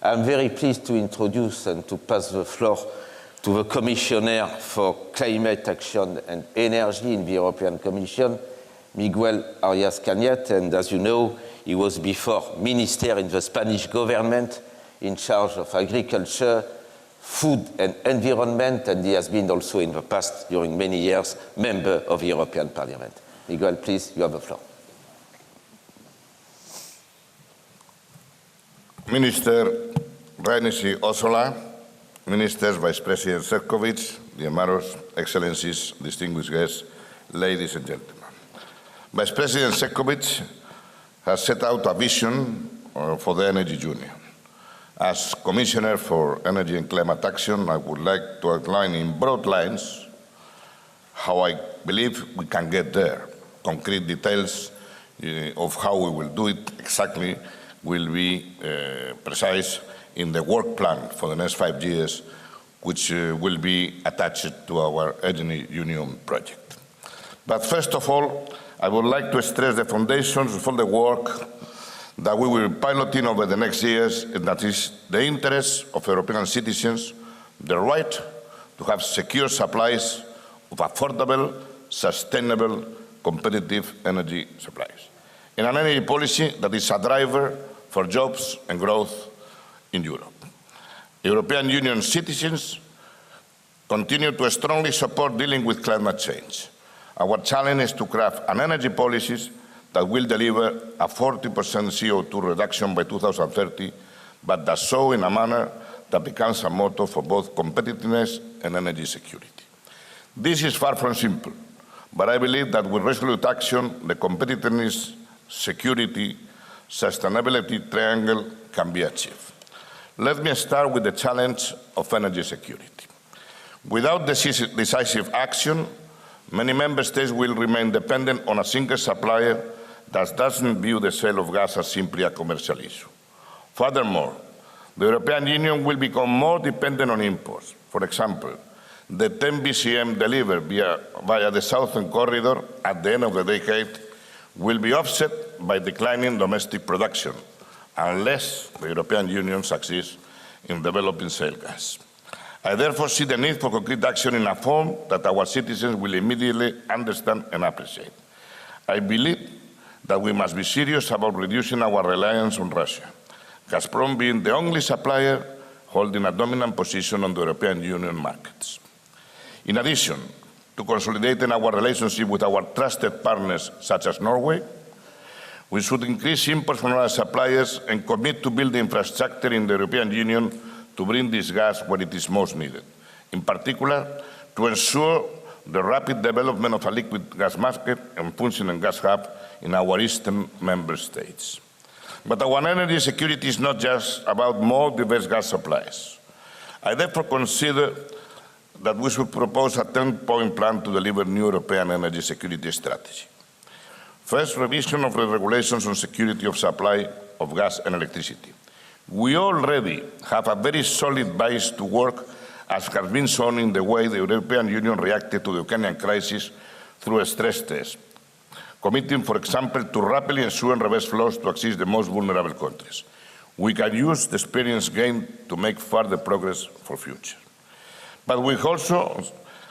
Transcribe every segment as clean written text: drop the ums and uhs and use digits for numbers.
I'm very pleased to introduce and to pass the floor to the Commissioner for Climate Action and Energy in the European Commission, Miguel Arias Cañete, and as you know, he was before Minister in the Spanish government in charge of agriculture, food and environment, and he has been also in the past, during many years, member of the European Parliament. Miguel, please, you have the floor. Minister Rainisi Osola, Ministers, Vice President Šefčovič, dear Maros, Excellencies, distinguished guests, ladies and gentlemen. Vice President Šefčovič has set out a vision for the Energy Union. As Commissioner for Energy and Climate Action, I would like to outline in broad lines how I believe we can get there. Concrete details of how we will do it exactly will be precise in the work plan for the next 5 years, which will be attached to our Energy Union project. But first of all, I would like to stress the foundations for the work that we will be piloting over the next years, and that is the interests of European citizens, the right to have secure supplies of affordable, sustainable, competitive energy supplies, and an energy policy that is a driver for jobs and growth in Europe. European Union citizens continue to strongly support dealing with climate change. Our challenge is to craft an energy policy that will deliver a 40% CO2 reduction by 2030, but does so in a manner that becomes a motto for both competitiveness and energy security. This is far from simple, but I believe that with resolute action, the competitiveness, security, sustainability triangle can be achieved. Let me start with the challenge of energy security. Without decisive action, many member states will remain dependent on a single supplier that doesn't view the sale of gas as simply a commercial issue. Furthermore, the European Union will become more dependent on imports. For example, the 10 BCM delivered via the Southern Corridor at the end of the decade will be offset by declining domestic production, unless the European Union succeeds in developing shale gas. I therefore see the need for concrete action in a form that our citizens will immediately understand and appreciate. I believe that we must be serious about reducing our reliance on Russia, Gazprom being the only supplier holding a dominant position on the European Union markets. In addition to consolidating our relationship with our trusted partners such as Norway, we should increase imports from our suppliers and commit to build the infrastructure in the European Union to bring this gas where it is most needed. In particular, to ensure the rapid development of a liquid gas market and functioning gas hub in our eastern member states. But our energy security is not just about more diverse gas supplies. I therefore consider that we should propose a 10-point plan to deliver new European energy security strategy. First, revision of the regulations on security of supply of gas and electricity. We already have a very solid base to work, as has been shown in the way the European Union reacted to the Ukrainian crisis through a stress test, committing, for example, to rapidly ensure reverse flows to assist the most vulnerable countries. We can use the experience gained to make further progress for future. But we also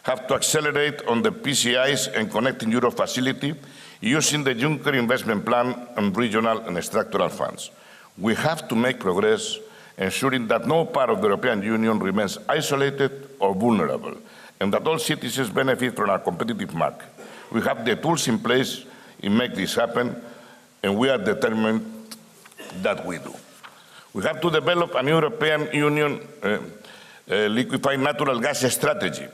have to accelerate on the PCIs and Connecting Europe facility using the Juncker investment plan and regional and structural funds. We have to make progress, ensuring that no part of the European Union remains isolated or vulnerable, and that all citizens benefit from a competitive market. We have the tools in place to make this happen, and we are determined that we do. We have to develop an European Union liquefied natural gas strategy,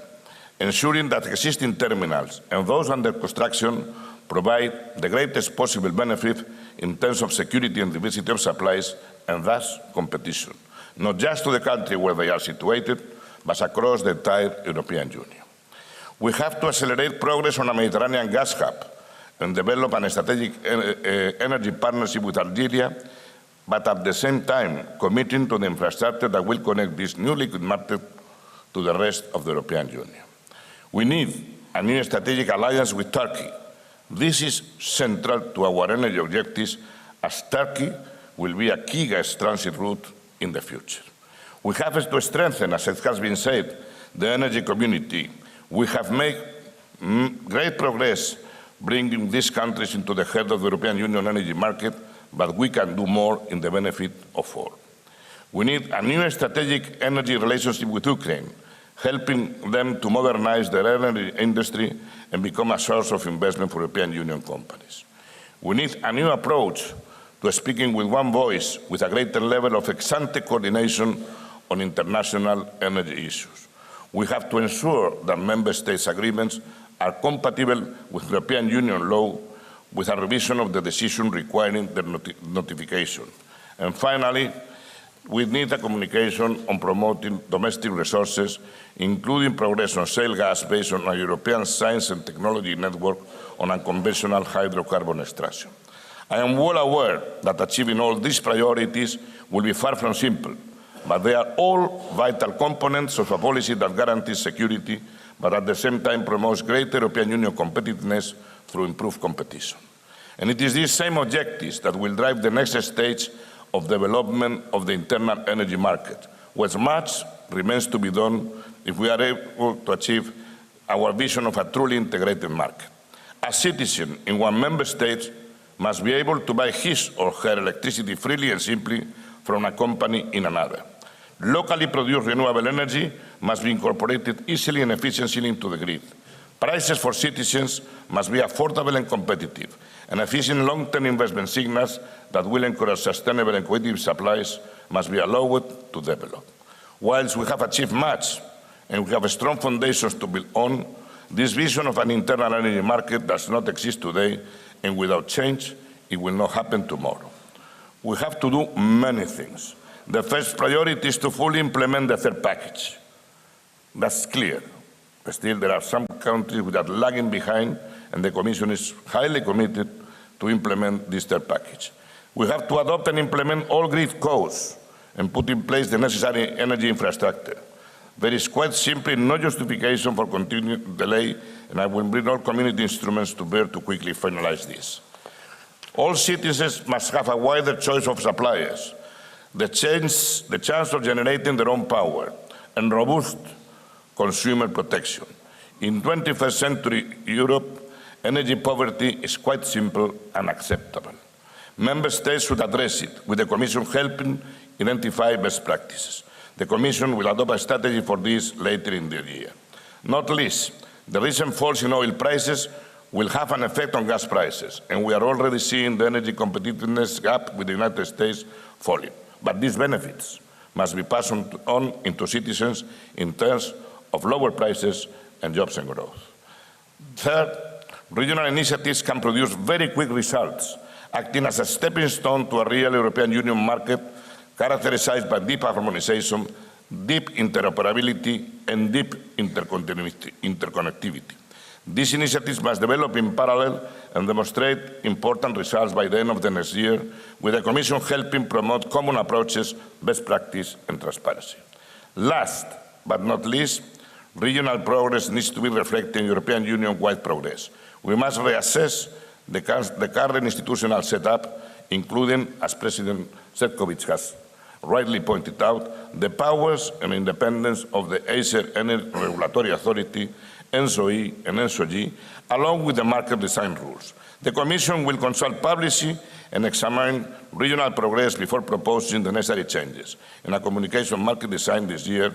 ensuring that existing terminals and those under construction provide the greatest possible benefit in terms of security and diversity of supplies, and thus competition, not just to the country where they are situated, but across the entire European Union. We have to accelerate progress on a Mediterranean gas hub and develop a strategic energy partnership with Algeria, but at the same time committing to the infrastructure that will connect this new liquid market to the rest of the European Union. We need a new strategic alliance with Turkey. This is central to our energy objectives, as Turkey will be a key gas transit route in the future. We have to strengthen, as it has been said, the energy community. We have made great progress bringing these countries into the heart of the European Union energy market, but we can do more in the benefit of all. We need a new strategic energy relationship with Ukraine, helping them to modernize their energy industry and become a source of investment for European Union companies. We need a new approach to speaking with one voice, with a greater level of ex-ante coordination on international energy issues. We have to ensure that Member States' agreements are compatible with European Union law, with a revision of the decision requiring their notification. And finally, we need a communication on promoting domestic resources, including progress on shale gas based on a European science and technology network on unconventional hydrocarbon extraction. I am well aware that achieving all these priorities will be far from simple, but they are all vital components of a policy that guarantees security, but at the same time promotes greater European Union competitiveness through improved competition. And it is these same objectives that will drive the next stage of development of the internal energy market, where much remains to be done if we are able to achieve our vision of a truly integrated market. A citizen in one member state must be able to buy his or her electricity freely and simply from a company in another. Locally produced renewable energy must be incorporated easily and efficiently into the grid. Prices for citizens must be affordable and competitive, and efficient long-term investment signals that will encourage sustainable and competitive supplies must be allowed to develop. Whilst we have achieved much and we have strong foundations to build on, this vision of an internal energy market does not exist today, and without change, it will not happen tomorrow. We have to do many things. The first priority is to fully implement the third package. That's clear. Still, there are some countries that are lagging behind, and the Commission is highly committed to implement this third package. We have to adopt and implement all grid codes and put in place the necessary energy infrastructure. There is quite simply no justification for continued delay, and I will bring all community instruments to bear to quickly finalize this. All citizens must have a wider choice of suppliers, the chance of generating their own power, and robust consumer protection. In 21st century Europe, energy poverty is quite simple and acceptable. Member States should address it, with the Commission helping identify best practices. The Commission will adopt a strategy for this later in the year. Not least, the recent falls in oil prices will have an effect on gas prices, and we are already seeing the energy competitiveness gap with the United States falling. But these benefits must be passed on into citizens in terms of lower prices and jobs and growth. Third, regional initiatives can produce very quick results, acting as a stepping stone to a real European Union market characterized by deep harmonization, deep interoperability, and deep interconnectivity. These initiatives must develop in parallel and demonstrate important results by the end of the next year, with the Commission helping promote common approaches, best practice, and transparency. Last but not least, regional progress needs to be reflected in European Union-wide progress. We must reassess the current institutional setup, including, as President Šefčovič has rightly pointed out, the powers and independence of the Acer Energy Regulatory Authority, ENSOE and ENSOG, along with the market design rules. The Commission will consult policy and examine regional progress before proposing the necessary changes. And a communication market design this year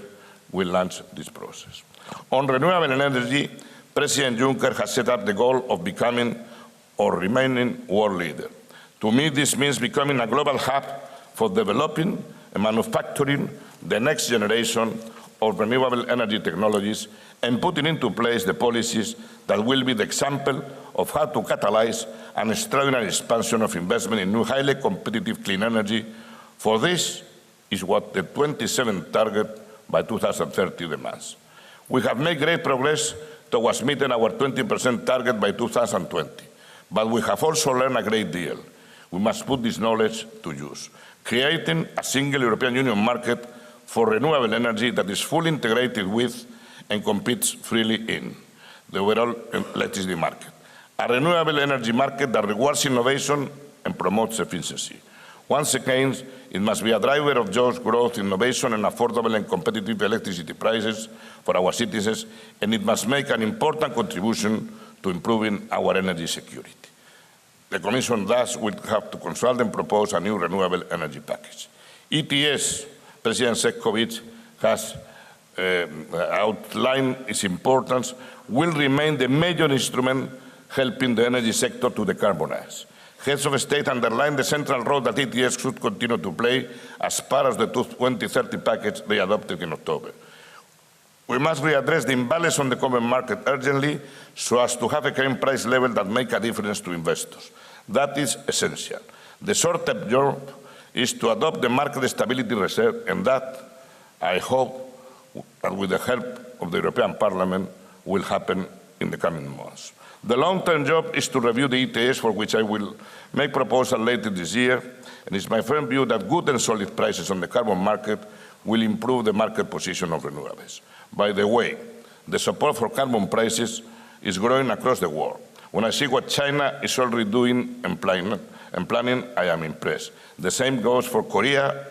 will launch this process. On renewable energy, President Juncker has set up the goal of becoming or remaining world leader. To me, this means becoming a global hub for developing and manufacturing the next generation of renewable energy technologies and putting into place the policies that will be the example of how to catalyze an extraordinary expansion of investment in new highly competitive clean energy. For this is what the 27th target by 2030 demands. We have made great progress towards meeting our 20% target by 2020, but we have also learned a great deal. We must put this knowledge to use, creating a single European Union market for renewable energy that is fully integrated with and competes freely in the overall electricity market. A renewable energy market that rewards innovation and promotes efficiency. Once again, it must be a driver of jobs, growth, innovation, and affordable and competitive electricity prices for our citizens, and it must make an important contribution to improving our energy security. The Commission thus will have to consult and propose a new renewable energy package. ETS, President Šefčovič has outlined its importance, will remain the major instrument helping the energy sector to decarbonize. Heads of state underlined the central role that ETS should continue to play as part of the 2030 package they adopted in October. We must readdress the imbalance on the common market urgently so as to have a current price level that makes a difference to investors. That is essential. The short-term job is to adopt the market stability reserve, and that, I hope, and with the help of the European Parliament, will happen in the coming months. The long-term job is to review the ETS, for which I will make proposal later this year, and it's my firm view that good and solid prices on the carbon market will improve the market position of renewables. By the way, the support for carbon prices is growing across the world. When I see what China is already doing and planning, I am impressed. The same goes for Korea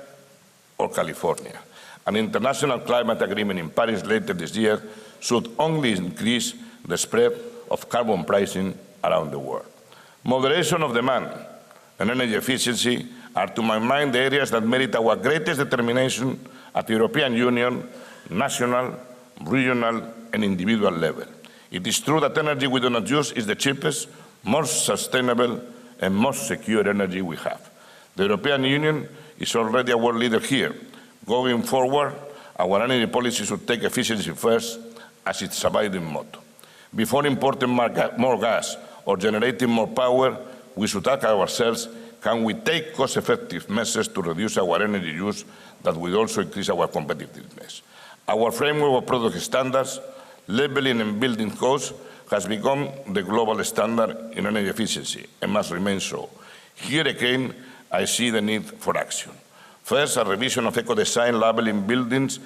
or California. An international climate agreement in Paris later this year should only increase the spread of carbon pricing around the world. Moderation of demand and energy efficiency are, to my mind, the areas that merit our greatest determination at the European Union, national, regional, and individual level. It is true that energy we do not use is the cheapest, most sustainable, and most secure energy we have. The European Union is already a world leader here. Going forward, our energy policy should take efficiency first as its abiding motto. Before importing more gas or generating more power, we should ask ourselves, can we take cost-effective measures to reduce our energy use that will also increase our competitiveness? Our framework of product standards, labeling and building codes has become the global standard in energy efficiency and must remain so. Here again, I see the need for action. First, a revision of eco-design labeling buildings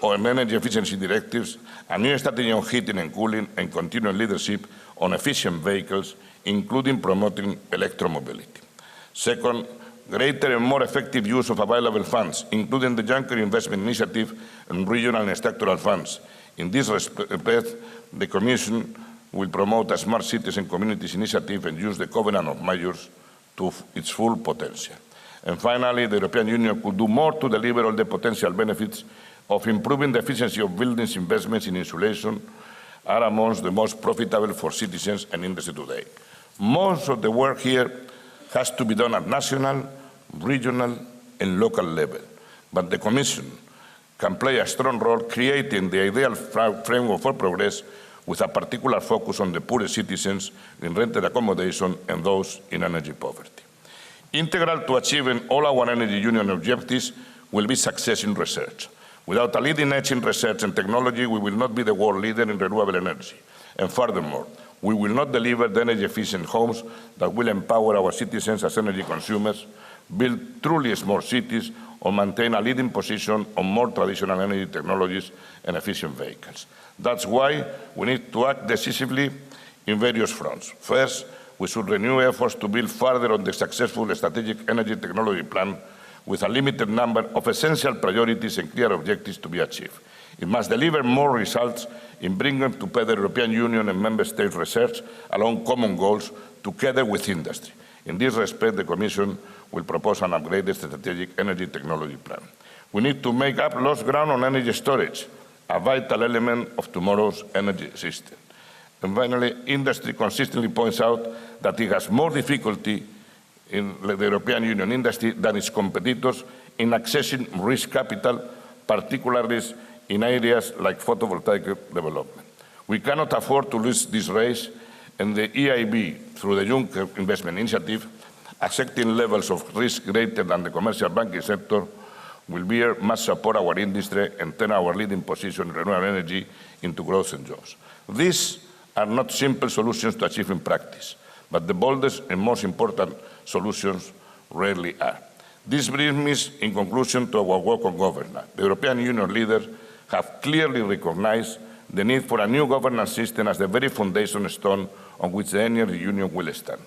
or energy efficiency directives, a new strategy on heating and cooling, and continued leadership on efficient vehicles, including promoting electromobility. Second, greater and more effective use of available funds, including the Juncker Investment Initiative and regional and structural funds. In this respect, the Commission will promote a Smart Cities and Communities initiative and use the Covenant of Mayors to its full potential. And finally, the European Union could do more to deliver all the potential benefits of improving the efficiency of buildings. Investments in insulation are amongst the most profitable for citizens and industry today. Most of the work here has to be done at national, regional, and local level, but the Commission can play a strong role creating the ideal framework for progress, with a particular focus on the poorest citizens in rented accommodation and those in energy poverty. Integral to achieving all our energy union objectives will be success in research. Without a leading edge in research and technology, we will not be the world leader in renewable energy. And furthermore, we will not deliver the energy-efficient homes that will empower our citizens as energy consumers, build truly smart cities, or maintain a leading position on more traditional energy technologies and efficient vehicles. That's why we need to act decisively in various fronts. First, we should renew efforts to build further on the successful strategic energy technology plan with a limited number of essential priorities and clear objectives to be achieved. It must deliver more results in bringing together European Union and Member State research along common goals together with industry. In this respect, the Commission will propose an upgraded strategic energy technology plan. We need to make up lost ground on energy storage, a vital element of tomorrow's energy system. And finally, industry consistently points out that it has more difficulty in the European Union industry than its competitors in accessing risk capital, particularly in areas like photovoltaic development. We cannot afford to lose this race, and the EIB, through the Juncker Investment Initiative, accepting levels of risk greater than the commercial banking sector, must support our industry and turn our leading position in renewable energy into growth and jobs. These are not simple solutions to achieve in practice, but the boldest and most important solutions rarely are. This brings me, in conclusion, to our work on governance. The European Union leaders have clearly recognized the need for a new governance system as the very foundation stone on which the energy union will stand.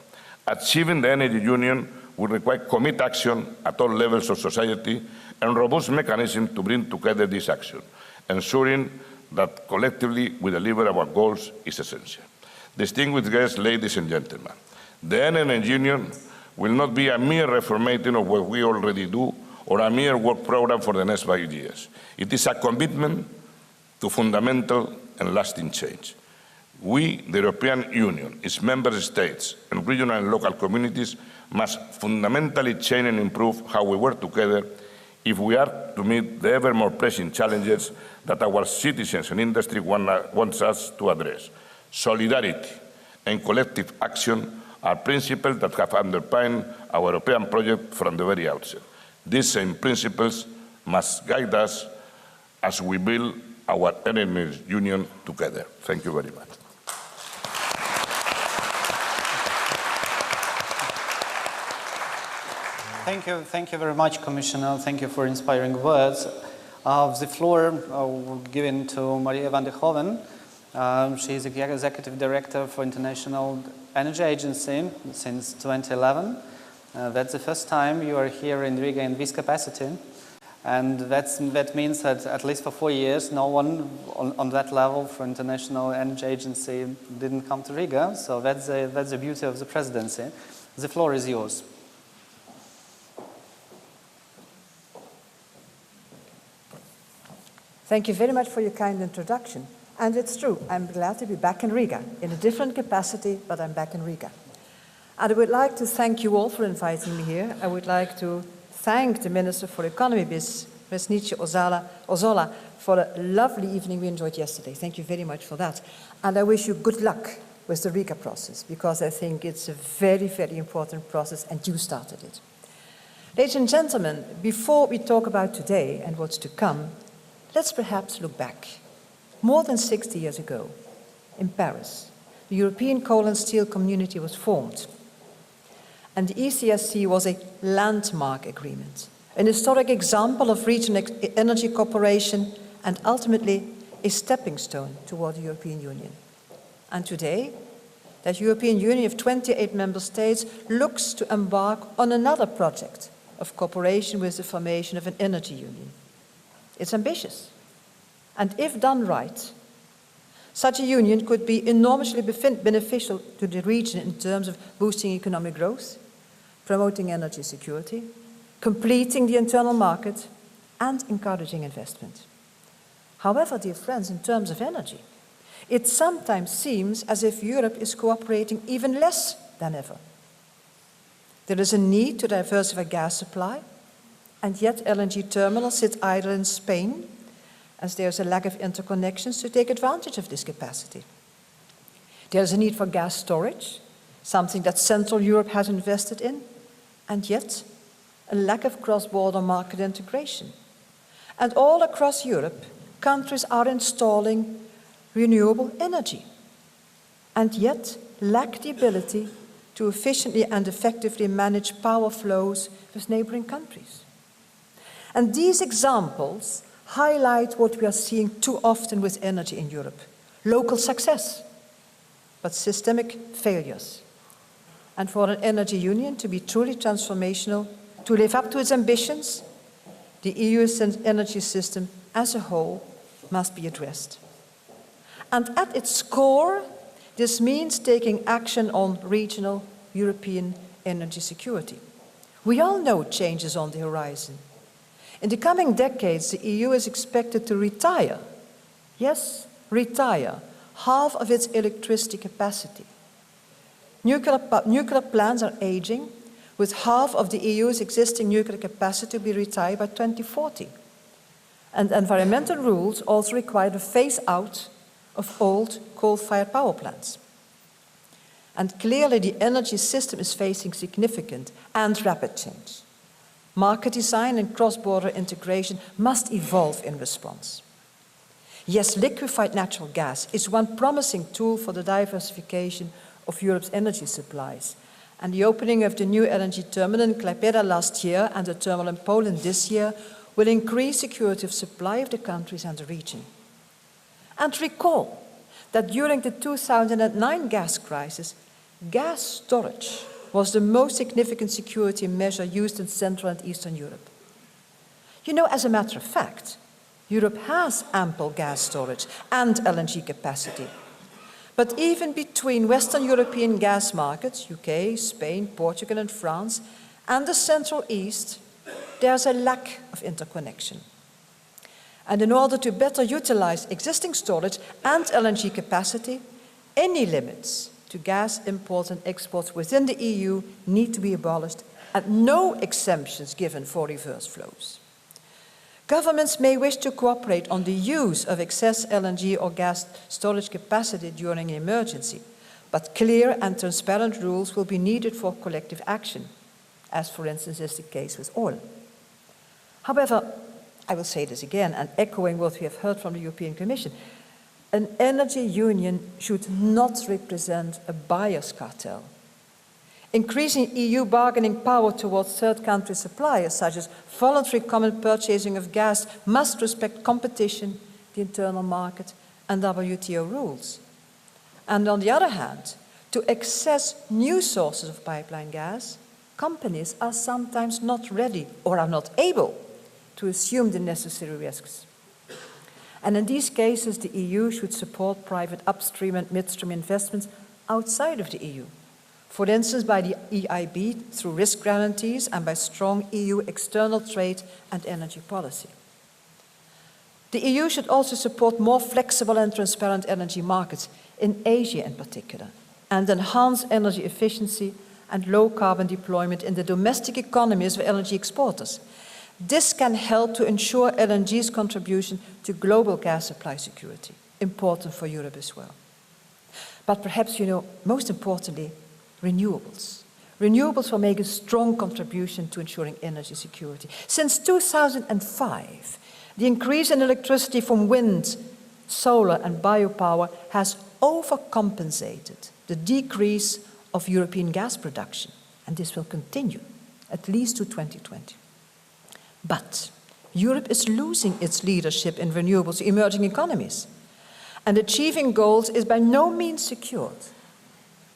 Achieving the energy union will require commit action at all levels of society and robust mechanisms to bring together this action. Ensuring that collectively we deliver our goals is essential. Distinguished guests, ladies and gentlemen, the Energy Union will not be a mere reformatting of what we already do or a mere work program for the next 5 years. It is a commitment to fundamental and lasting change. We, the European Union, its member states, and regional and local communities must fundamentally change and improve how we work together if we are to meet the ever more pressing challenges that our citizens and industry wants us to address. Solidarity and collective action are principles that have underpinned our European project from the very outset. These same principles must guide us as we build our Energy Union together. Thank you very much. Thank you very much, Commissioner. Thank you for inspiring words. The floor given to Maria van der Hoeven. She is the Executive Director for International Energy Agency since 2011. That's the first time you are here in Riga in this capacity. And that means that at least for 4 years, no one on that level for International Energy Agency didn't come to Riga. So that's the beauty of the presidency. The floor is yours. Thank you very much for your kind introduction. And it's true, I'm glad to be back in Riga, in a different capacity, but I'm back in Riga. And I would like to thank you all for inviting me here. I would like to thank the Minister for Economy, Ms. Nietzsche Ozola, for a lovely evening we enjoyed yesterday. Thank you very much for that. And I wish you good luck with the Riga process, because I think it's a very, very important process, and you started it. Ladies and gentlemen, before we talk about today and what's to come, let's perhaps look back. More than 60 years ago, in Paris, the European Coal and Steel Community was formed. And the ECSC was a landmark agreement, an historic example of regional energy cooperation, and ultimately a stepping stone toward the European Union. And today, that European Union of 28 member states looks to embark on another project of cooperation with the formation of an energy union. It's ambitious. And if done right, such a union could be enormously beneficial to the region in terms of boosting economic growth, promoting energy security, completing the internal market, and encouraging investment. However, dear friends, in terms of energy, it sometimes seems as if Europe is cooperating even less than ever. There is a need to diversify gas supply, and yet LNG terminals sit idle in Spain, as there is a lack of interconnections to take advantage of this capacity. There is a need for gas storage, something that Central Europe has invested in, and yet a lack of cross-border market integration. And all across Europe, countries are installing renewable energy, and yet lack the ability to efficiently and effectively manage power flows with neighboring countries. And these examples highlight what we are seeing too often with energy in Europe: local success, but systemic failures. And for an energy union to be truly transformational, to live up to its ambitions, the EU's energy system as a whole must be addressed. And at its core, this means taking action on regional European energy security. We all know change is on the horizon. In the coming decades, the EU is expected to retire, yes, retire, half of its electricity capacity. Nuclear plants are aging, with half of the EU's existing nuclear capacity to be retired by 2040. And environmental rules also require the phase-out of old coal-fired power plants. And clearly, the energy system is facing significant and rapid change. Market design and cross-border integration must evolve in response. Yes, liquefied natural gas is one promising tool for the diversification of Europe's energy supplies. And the opening of the new LNG terminal in Klaipėda last year and the terminal in Poland this year will increase security of supply of the countries and the region. And recall that during the 2009 gas crisis, gas storage was the most significant security measure used in Central and Eastern Europe. You know, as a matter of fact, Europe has ample gas storage and LNG capacity. But even between Western European gas markets, UK, Spain, Portugal and France, and the Central East, there's a lack of interconnection. And in order to better utilize existing storage and LNG capacity, any limits to gas imports and exports within the EU need to be abolished and no exemptions given for reverse flows. Governments may wish to cooperate on the use of excess LNG or gas storage capacity during an emergency, but clear and transparent rules will be needed for collective action, as for instance is the case with oil. However, I will say this again, and echoing what we have heard from the European Commission, an energy union should not represent a buyer's cartel. Increasing EU bargaining power towards third country suppliers, such as voluntary common purchasing of gas, must respect competition, the internal market, and WTO rules. And on the other hand, to access new sources of pipeline gas, companies are sometimes not ready or are not able to assume the necessary risks. And in these cases, the EU should support private upstream and midstream investments outside of the EU. For instance, by the EIB through risk guarantees and by strong EU external trade and energy policy. The EU should also support more flexible and transparent energy markets, in Asia in particular, and enhance energy efficiency and low carbon deployment in the domestic economies of energy exporters. This can help to ensure LNG's contribution to global gas supply security, important for Europe as well. But perhaps, most importantly, renewables. Renewables will make a strong contribution to ensuring energy security. Since 2005, the increase in electricity from wind, solar and biopower has overcompensated the decrease of European gas production, and this will continue, at least to 2020. But Europe is losing its leadership in renewables to emerging economies, and achieving goals is by no means secured.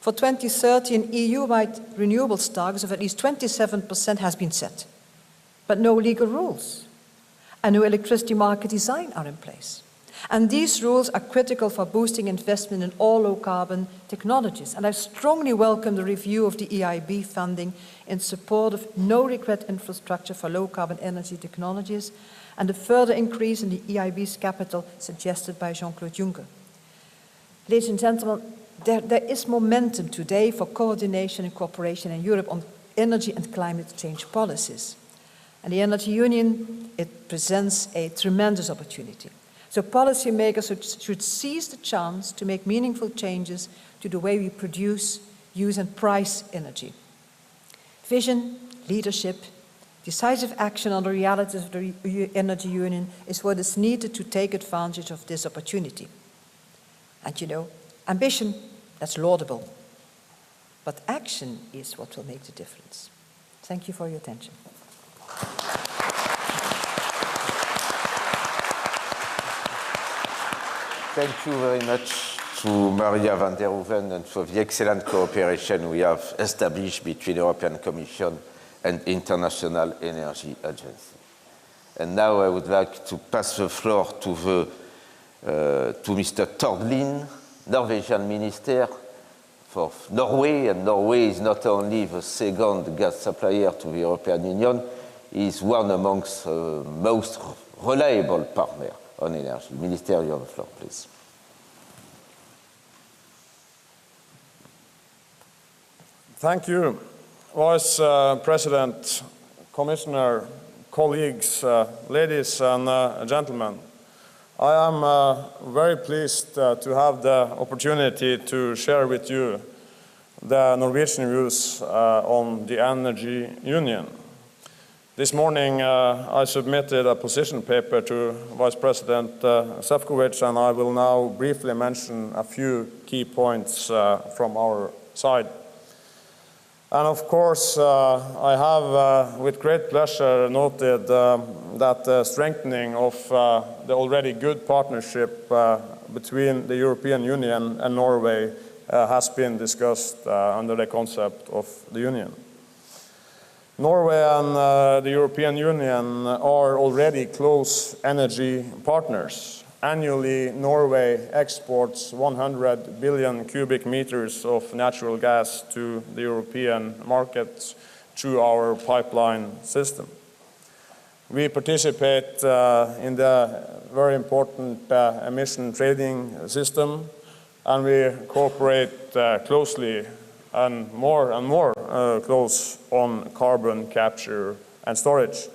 For 2030, an EU-wide renewables target of at least 27% has been set, but no legal rules and no electricity market design are in place. And these rules are critical for boosting investment in all low-carbon technologies. And I strongly welcome the review of the EIB funding in support of no-regret infrastructure for low-carbon energy technologies and the further increase in the EIB's capital suggested by Jean-Claude Juncker. Ladies and gentlemen, there is momentum today for coordination and cooperation in Europe on energy and climate change policies. And the Energy Union, it presents a tremendous opportunity. So policymakers should seize the chance to make meaningful changes to the way we produce, use and price energy. Vision, leadership, decisive action on the realities of the Energy Union is what is needed to take advantage of this opportunity. And ambition, that's laudable. But action is what will make the difference. Thank you for your attention. Thank you very much to Maria van der Hoeven and for the excellent cooperation we have established between the European Commission and International Energy Agency. And now I would like to pass the floor to Mr. Tord Lien, Norwegian Minister for Norway, and Norway is not only the second gas supplier to the European Union, it is one amongst the most reliable partners on energy. Minister, you have the floor, please. Thank you, Vice President, Commissioner, colleagues, ladies and gentlemen. I am very pleased to have the opportunity to share with you the Norwegian views on the Energy Union. This morning I submitted a position paper to Vice President Šefčovič, and I will now briefly mention a few key points from our side. And of course, I have with great pleasure noted that the strengthening of the already good partnership between the European Union and Norway has been discussed under the concept of the Union. Norway and the European Union are already close energy partners. Annually, Norway exports 100 billion cubic meters of natural gas to the European market through our pipeline system. We participate in the very important emission trading system, and we cooperate closely and more close on carbon capture and storage.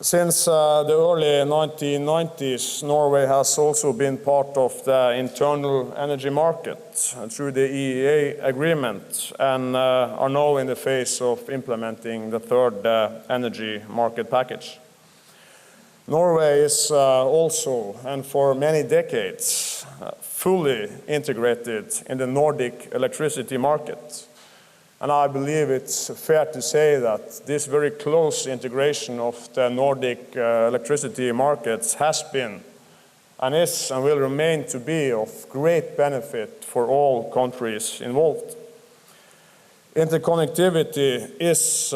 Since the early 1990s, Norway has also been part of the internal energy market through the EEA agreement and are now in the phase of implementing the third energy market package. Norway is also, and for many decades, fully integrated in the Nordic electricity market. And I believe it's fair to say that this very close integration of the Nordic electricity markets has been and is and will remain to be of great benefit for all countries involved. Interconnectivity is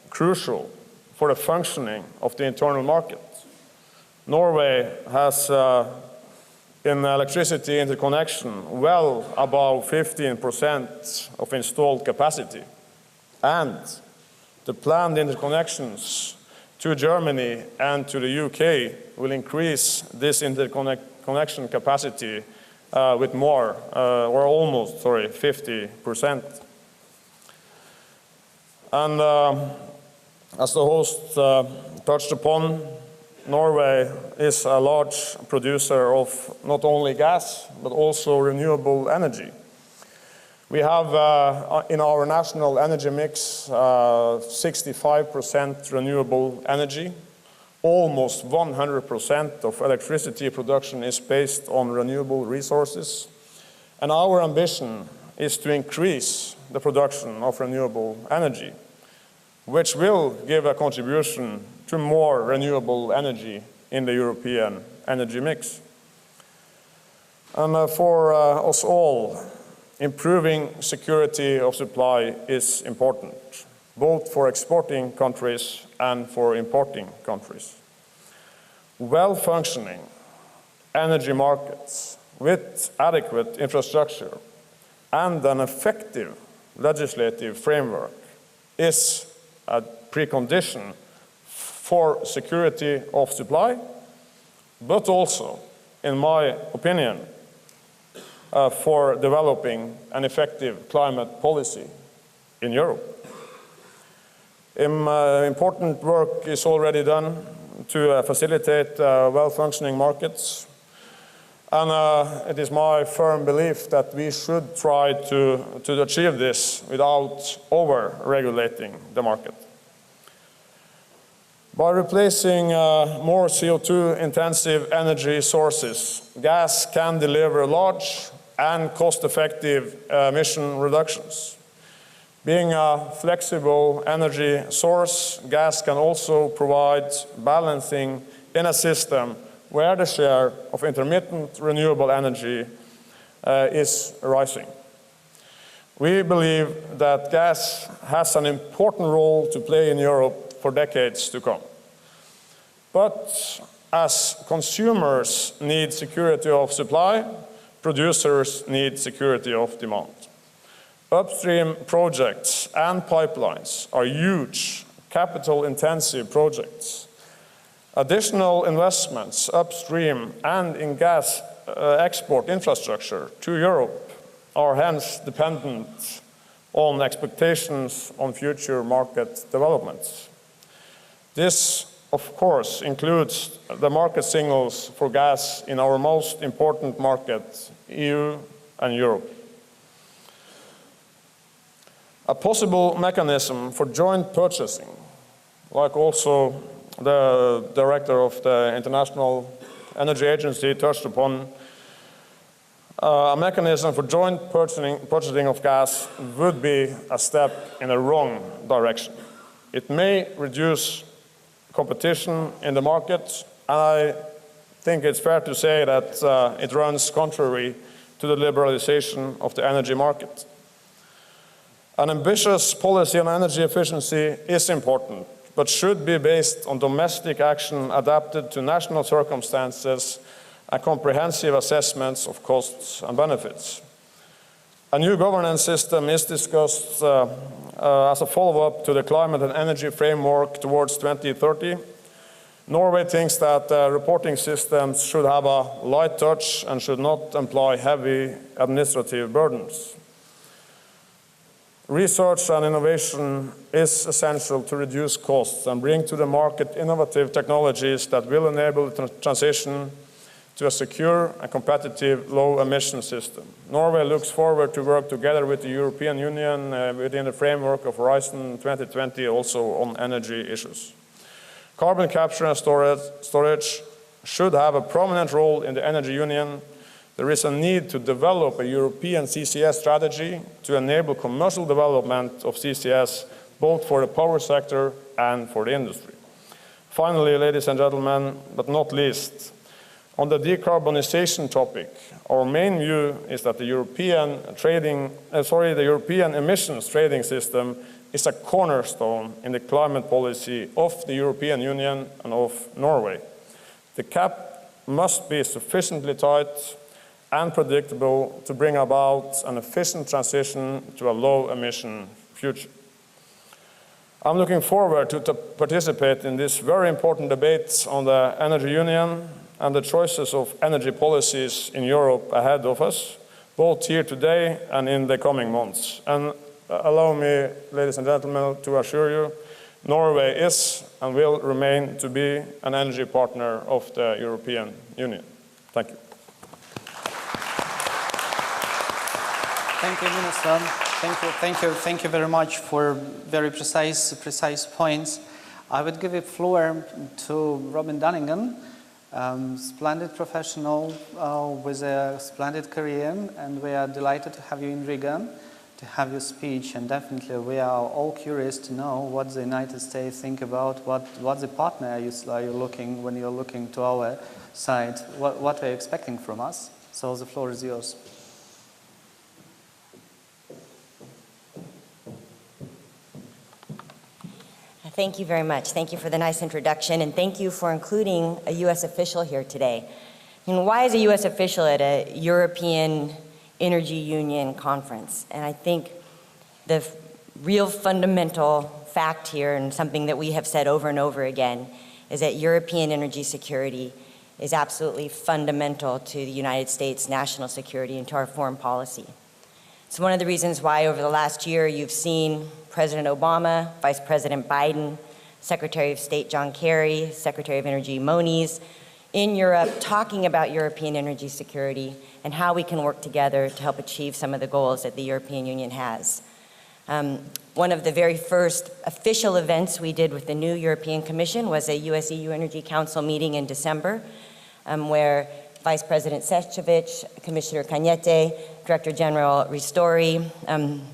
crucial for the functioning of the internal market. Norway has in electricity interconnection well above 15% of installed capacity. And the planned interconnections to Germany and to the UK will increase this interconnection capacity with more, or almost, 50%. And as the host touched upon, Norway is a large producer of not only gas, but also renewable energy. We have in our national energy mix 65% renewable energy. Almost 100% of electricity production is based on renewable resources. And our ambition is to increase the production of renewable energy, which will give a contribution to more renewable energy in the European energy mix. And for us all, improving security of supply is important, both for exporting countries and for importing countries. Well-functioning energy markets with adequate infrastructure and an effective legislative framework is a precondition for security of supply, but also, in my opinion, for developing an effective climate policy in Europe. Important work is already done to facilitate well-functioning markets, and it is my firm belief that we should try to achieve this without over-regulating the market. By replacing more CO2-intensive energy sources, gas can deliver large and cost-effective emission reductions. Being a flexible energy source, gas can also provide balancing in a system where the share of intermittent renewable energy is rising. We believe that gas has an important role to play in Europe for decades to come. But as consumers need security of supply, producers need security of demand. Upstream projects and pipelines are huge, capital-intensive projects. Additional investments upstream and in gas export infrastructure to Europe are hence dependent on expectations on future market developments. This, of course, includes the market signals for gas in our most important market, EU and Europe. A possible mechanism for joint purchasing, like also the director of the International Energy Agency touched upon, a mechanism for joint purchasing of gas would be a step in the wrong direction. It may reduce competition in the market, and I think it's fair to say that it runs contrary to the liberalization of the energy market. An ambitious policy on energy efficiency is important, but should be based on domestic action adapted to national circumstances and comprehensive assessments of costs and benefits. A new governance system is discussed as a follow-up to the climate and energy framework towards 2030. Norway thinks that reporting systems should have a light touch and should not employ heavy administrative burdens. Research and innovation is essential to reduce costs and bring to the market innovative technologies that will enable the transition to a secure and competitive low-emission system. Norway looks forward to work together with the European Union within the framework of Horizon 2020 also on energy issues. Carbon capture and storage should have a prominent role in the energy union. There is a need to develop a European CCS strategy to enable commercial development of CCS, both for the power sector and for the industry. Finally, ladies and gentlemen, but not least, on the decarbonization topic, our main view is that the European emissions trading system is a cornerstone in the climate policy of the European Union and of Norway. The cap must be sufficiently tight and predictable to bring about an efficient transition to a low-emission future. I'm looking forward to participate in this very important debate on the energy union and the choices of energy policies in Europe ahead of us, both here today and in the coming months. And allow me, ladies and gentlemen, to assure you, Norway is and will remain to be an energy partner of the European Union. Thank you. Thank you, Minister. Thank you very much for very precise points. I would give the floor to Robin Dunnigan, splendid professional with a splendid career, and we are delighted to have you in Riga, to have your speech, and definitely we are all curious to know what the United States think about, what the partner are you looking when you're looking to our side, what are you expecting from us? So the floor is yours. Thank you very much. Thank you for the nice introduction, and thank you for including a U.S. official here today. And why is a U.S. official at a European Energy Union conference? And I think the real fundamental fact here, and something that we have said over and over again, is that European energy security is absolutely fundamental to the United States' national security and to our foreign policy. It's one of the reasons why over the last year you've seen President Obama, Vice President Biden, Secretary of State John Kerry, Secretary of Energy Moniz in Europe talking about European energy security and how we can work together to help achieve some of the goals that the European Union has. One of the very first official events we did with the new European Commission was a US-EU Energy Council meeting in December, where Vice President Šefčovič, Commissioner Cañete, Director General Ristori,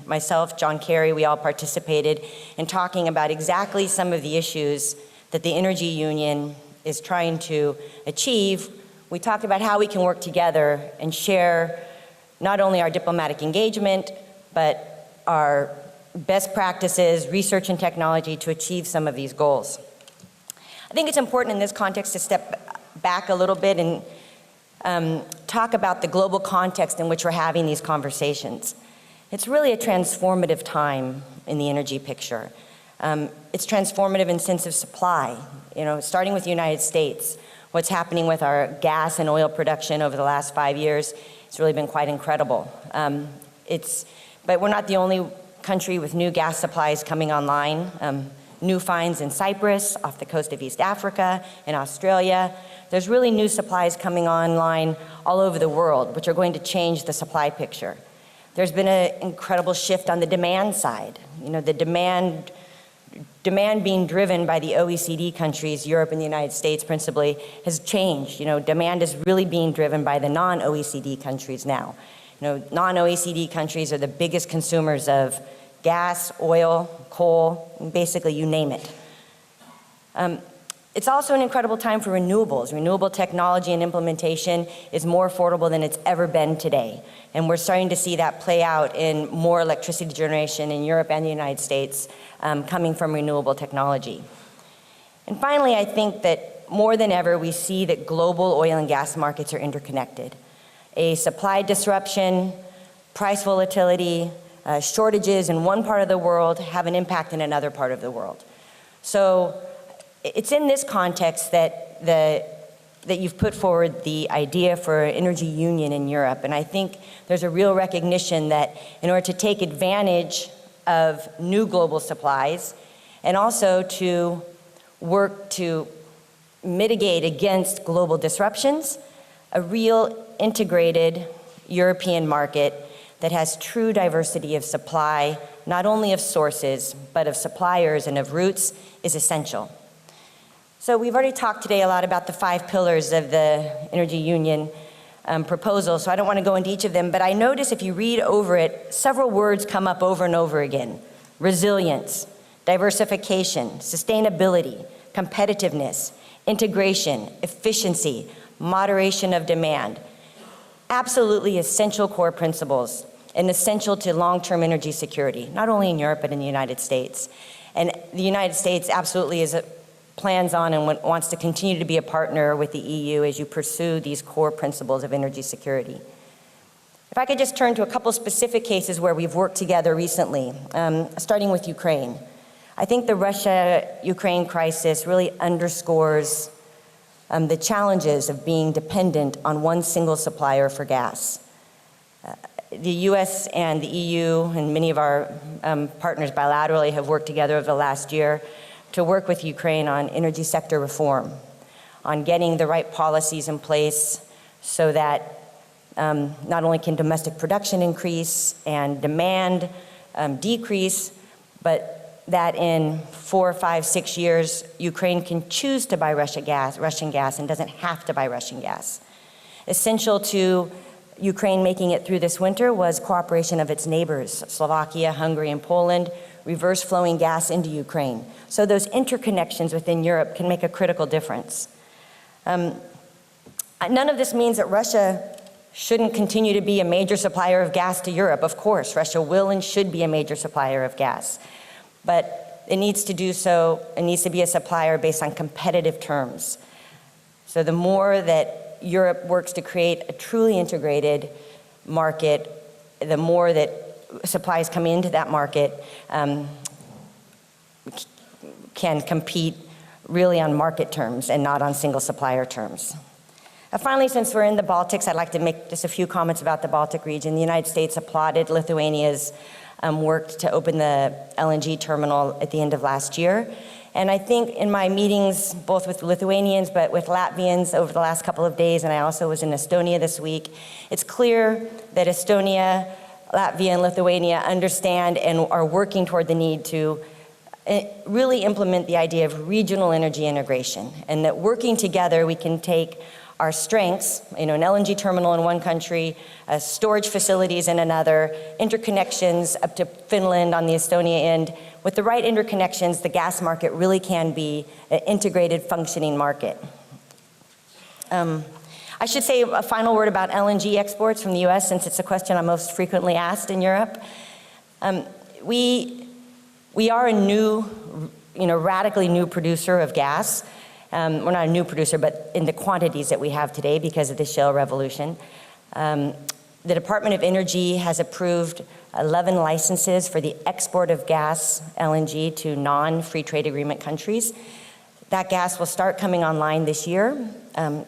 myself, John Kerry, we all participated in talking about exactly some of the issues that the Energy Union is trying to achieve. We talked about how we can work together and share not only our diplomatic engagement, but our best practices, research and technology to achieve some of these goals. I think it's important in this context to step back a little bit and talk about the global context in which we're having these conversations. It's really a transformative time in the energy picture. It's transformative in sense of supply. You know, starting with the United States, what's happening with our gas and oil production over the last 5 years, it's really been quite incredible. But we're not the only country with new gas supplies coming online. New finds in Cyprus, off the coast of East Africa, in Australia. There's really new supplies coming online all over the world, which are going to change the supply picture. There's been an incredible shift on the demand side. You know, the demand being driven by the OECD countries, Europe and the United States principally, has changed. You know, demand is really being driven by the non-OECD countries now. You know, non-OECD countries are the biggest consumers of gas, oil, coal, basically you name it. It's also an incredible time for renewables. Renewable technology and implementation is more affordable than it's ever been today. And we're starting to see that play out in more electricity generation in Europe and the United States coming from renewable technology. And finally, I think that more than ever, we see that global oil and gas markets are interconnected. A supply disruption, price volatility, shortages in one part of the world have an impact in another part of the world. So it's in this context that you've put forward the idea for an energy union in Europe. And I think there's a real recognition that in order to take advantage of new global supplies and also to work to mitigate against global disruptions, a real integrated European market that has true diversity of supply, not only of sources, but of suppliers and of routes, is essential. So we've already talked today a lot about the 5 pillars of the Energy Union proposal, so I don't want to go into each of them, but I notice if you read over it, several words come up over and over again. Resilience, diversification, sustainability, competitiveness, integration, efficiency, moderation of demand. Absolutely essential core principles and essential to long-term energy security, not only in Europe, but in the United States. And the United States absolutely plans on and wants to continue to be a partner with the EU as you pursue these core principles of energy security. If I could just turn to a couple specific cases where we've worked together recently, starting with Ukraine. I think the Russia-Ukraine crisis really underscores the challenges of being dependent on one single supplier for gas. The US and the EU and many of our partners bilaterally have worked together over the last year to work with Ukraine on energy sector reform, on getting the right policies in place so that not only can domestic production increase and demand decrease, but that in 4, 5, 6 years, Ukraine can choose to buy Russian gas and doesn't have to buy Russian gas. Essential to Ukraine making it through this winter was cooperation of its neighbors, Slovakia, Hungary, and Poland, reverse flowing gas into Ukraine. So those interconnections within Europe can make a critical difference. None of this means that Russia shouldn't continue to be a major supplier of gas to Europe. Of course, Russia will and should be a major supplier of gas. But it needs to do so, it needs to be a supplier based on competitive terms. So the more that Europe works to create a truly integrated market, the more that supplies come into that market can compete really on market terms and not on single supplier terms. Finally, since we're in the Baltics, I'd like to make just a few comments about the Baltic region. The United States applauded Lithuania's work to open the LNG terminal at the end of last year. And I think in my meetings, both with Lithuanians but with Latvians over the last couple of days, and I also was in Estonia this week, it's clear that Estonia, Latvia, and Lithuania understand and are working toward the need to really implement the idea of regional energy integration, and that working together we can take our strengths, an LNG terminal in one country, storage facilities in another, interconnections up to Finland on the Estonia end. With the right interconnections, the gas market really can be an integrated, functioning market. I should say a final word about LNG exports from the US, since it's a question I'm most frequently asked in Europe. We are a new, radically new producer of gas. We're not a new producer, but in the quantities that we have today because of the shale revolution. The Department of Energy has approved 11 licenses for the export of gas, LNG, to non-free trade agreement countries. That gas will start coming online this year.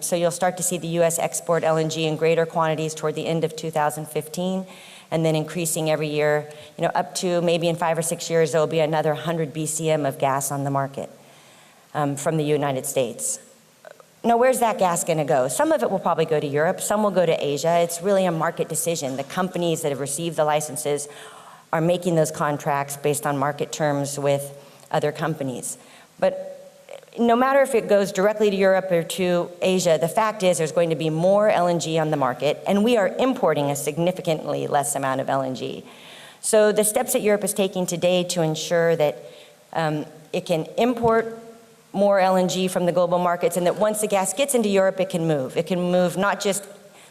So you'll start to see the US export LNG in greater quantities toward the end of 2015, and then increasing every year, up to maybe in 5 or 6 years, there will be another 100 BCM of gas on the market. From the United States. Now, where's that gas going to go? Some of it will probably go to Europe, some will go to Asia. It's really a market decision. The companies that have received the licenses are making those contracts based on market terms with other companies. But no matter if it goes directly to Europe or to Asia, the fact is there's going to be more LNG on the market, and we are importing a significantly less amount of LNG. So the steps that Europe is taking today to ensure that it can import more LNG from the global markets, and that once the gas gets into Europe, it can move. It can move not just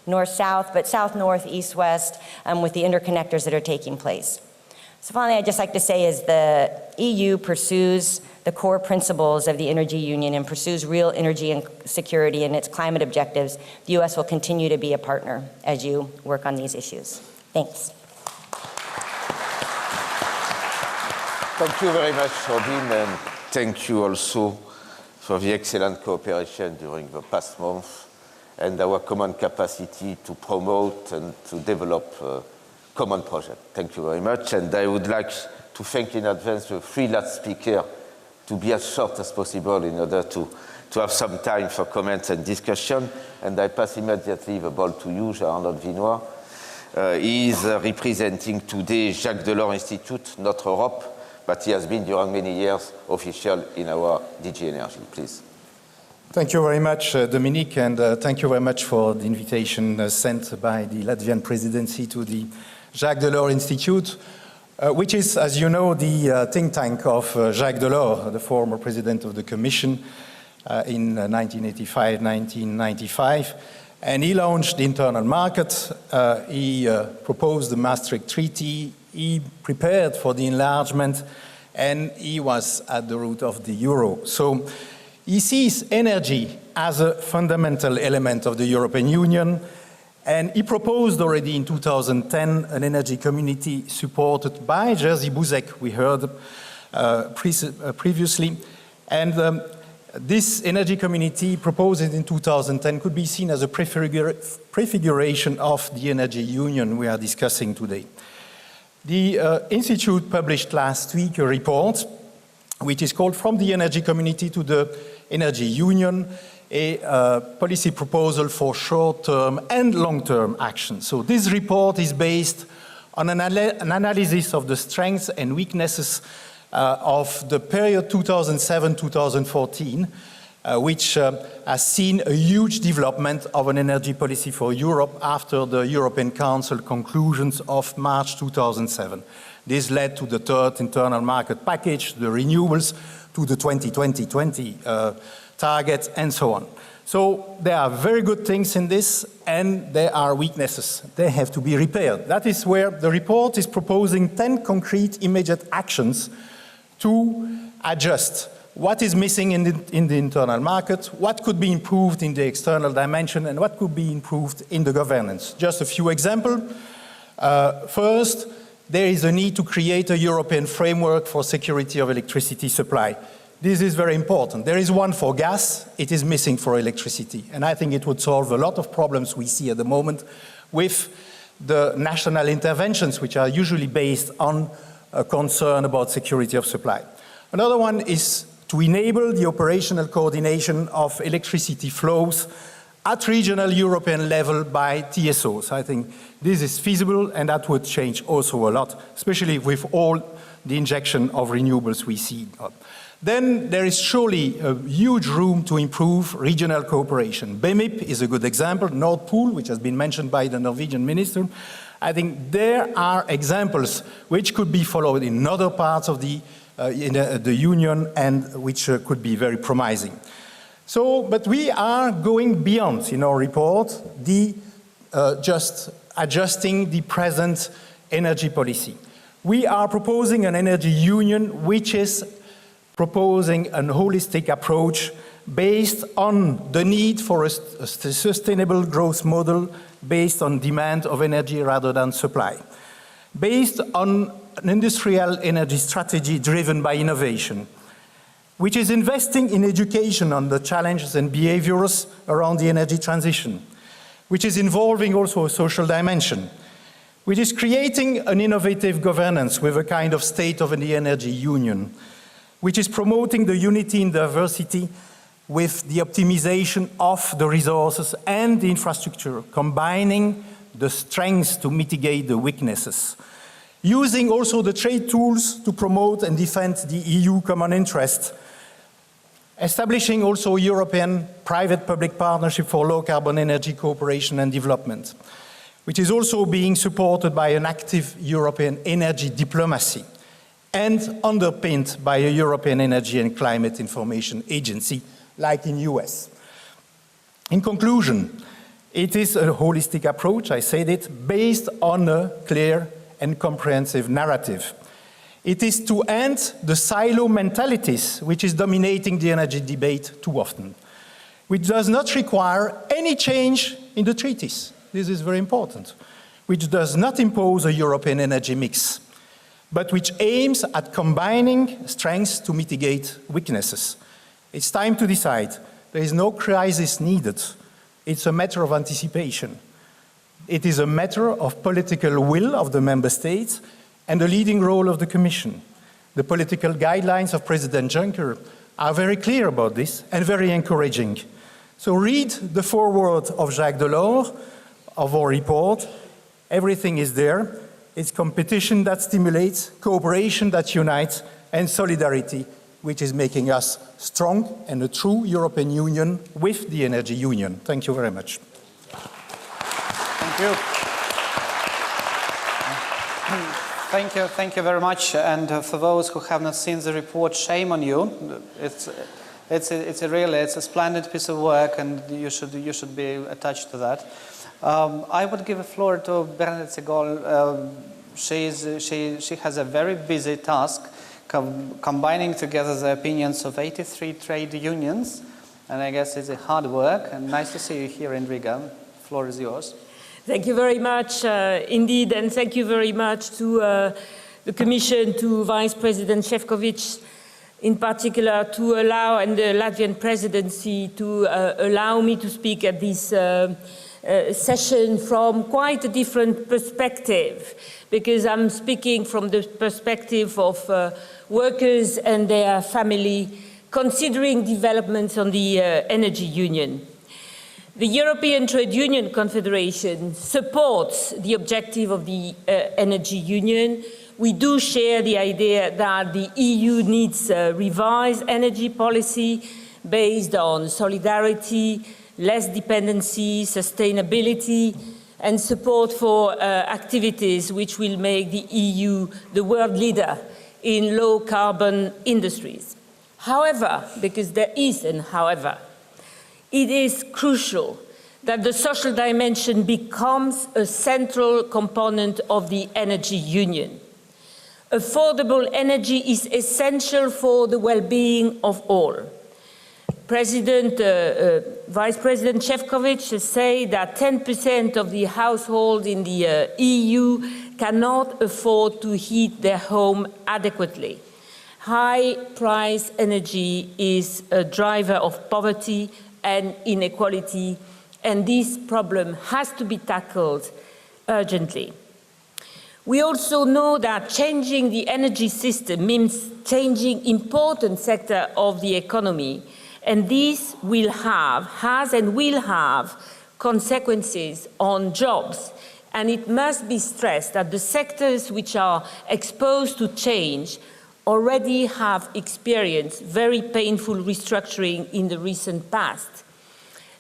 north-south, but south-north, east-west, with the interconnectors that are taking place. So finally, I'd just like to say as the EU pursues the core principles of the energy union and pursues real energy and security and its climate objectives, the US will continue to be a partner as you work on these issues. Thanks. Thank you very much, Robin, and thank you also for the excellent cooperation during the past month and our common capacity to promote and to develop a common project. Thank you very much, and I would like to thank in advance the three last speakers to be as short as possible in order to have some time for comments and discussion. And I pass immediately the ball to you, Jean-Arnold Vinois. He is representing today Jacques Delors Institute, not Europe, but he has been during many years official in our DG Energy. Please. Thank you very much, Dominique, and thank you very much for the invitation sent by the Latvian Presidency to the Jacques Delors Institute, which is, as you know, the think tank of Jacques Delors, the former president of the Commission in 1985-1995. And he launched the internal market, he proposed the Maastricht Treaty, he prepared for the enlargement, and he was at the root of the euro. So he sees energy as a fundamental element of the European Union, and he proposed already in 2010 an energy community supported by Jerzy Buzek, we heard previously. And this energy community proposed in 2010 could be seen as a prefiguration of the energy union we are discussing today. The Institute published last week a report which is called From the Energy Community to the Energy Union, a policy proposal for short-term and long-term action. So this report is based on an analysis of the strengths and weaknesses of the period 2007-2014, which has seen a huge development of an energy policy for Europe after the European Council conclusions of March 2007. This led to the third internal market package, the renewables, to the 2020 targets, and so on. So there are very good things in this, and there are weaknesses. They have to be repaired. That is where the report is proposing 10 concrete immediate actions to adjust what is missing in the internal market, what could be improved in the external dimension, and what could be improved in the governance. Just a few examples. First, there is a need to create a European framework for security of electricity supply. This is very important. There is one for gas, it is missing for electricity. And I think it would solve a lot of problems we see at the moment with the national interventions, which are usually based on a concern about security of supply. Another one is to enable the operational coordination of electricity flows at regional European level by TSOs. I think this is feasible, and that would change also a lot, especially with all the injection of renewables we see. Then there is surely a huge room to improve regional cooperation. BEMIP is a good example, Nord Pool, which has been mentioned by the Norwegian minister. I think there are examples which could be followed in other parts of the Union and which could be very promising. So, but we are going beyond in our report just adjusting the present energy policy. We are proposing an energy union which is proposing a holistic approach based on the need for a sustainable growth model based on demand of energy rather than supply, based on an industrial energy strategy driven by innovation, which is investing in education on the challenges and behaviors around the energy transition, which is involving also a social dimension, which is creating an innovative governance with a kind of state of the energy union, which is promoting the unity in diversity with the optimization of the resources and the infrastructure, combining the strengths to mitigate the weaknesses, using also the trade tools to promote and defend the EU common interest, establishing also European private-public partnership for low-carbon energy cooperation and development, which is also being supported by an active European energy diplomacy, and underpinned by a European Energy and Climate Information Agency, like in US. In conclusion, it is a holistic approach, I said it, based on a clear and comprehensive narrative. It is to end the silo mentalities which is dominating the energy debate too often, which does not require any change in the treaties. This is very important. Which does not impose a European energy mix, but which aims at combining strengths to mitigate weaknesses. It's time to decide. There is no crisis needed. It's a matter of anticipation. It is a matter of political will of the member states and the leading role of the Commission. The political guidelines of President Juncker are very clear about this and very encouraging. So read the foreword of Jacques Delors, of our report. Everything is there. It's competition that stimulates, cooperation that unites, and solidarity, which is making us strong and a true European Union with the Energy Union. Thank you very much. Thank you. Thank you very much. And for those who have not seen the report, shame on you. It's a splendid piece of work, and you should be attached to that. I would give the floor to Bernadette Segol. She has a very busy task, combining together the opinions of 83 trade unions, and I guess it's a hard work. And nice to see you here in Riga. The floor is yours. Thank you very much indeed, and thank you very much to the Commission, to Vice President Šefčovič in particular, to allow, and the Latvian Presidency to allow me to speak at this session from quite a different perspective, because I'm speaking from the perspective of workers and their family, considering developments on the Energy Union. The European Trade Union Confederation supports the objective of the Energy Union. We do share the idea that the EU needs a revised energy policy based on solidarity, less dependency, sustainability, and support for activities which will make the EU the world leader in low-carbon industries. However, because there is an however, it is crucial that the social dimension becomes a central component of the Energy Union. Affordable energy is essential for the well-being of all. Vice President Šefčovič said that 10% of the households in the EU cannot afford to heat their home adequately. High-price energy is a driver of poverty and inequality, and this problem has to be tackled urgently. We also know that changing the energy system means changing important sector of the economy, and this has and will have consequences on jobs. And it must be stressed that the sectors which are exposed to change already have experienced very painful restructuring in the recent past.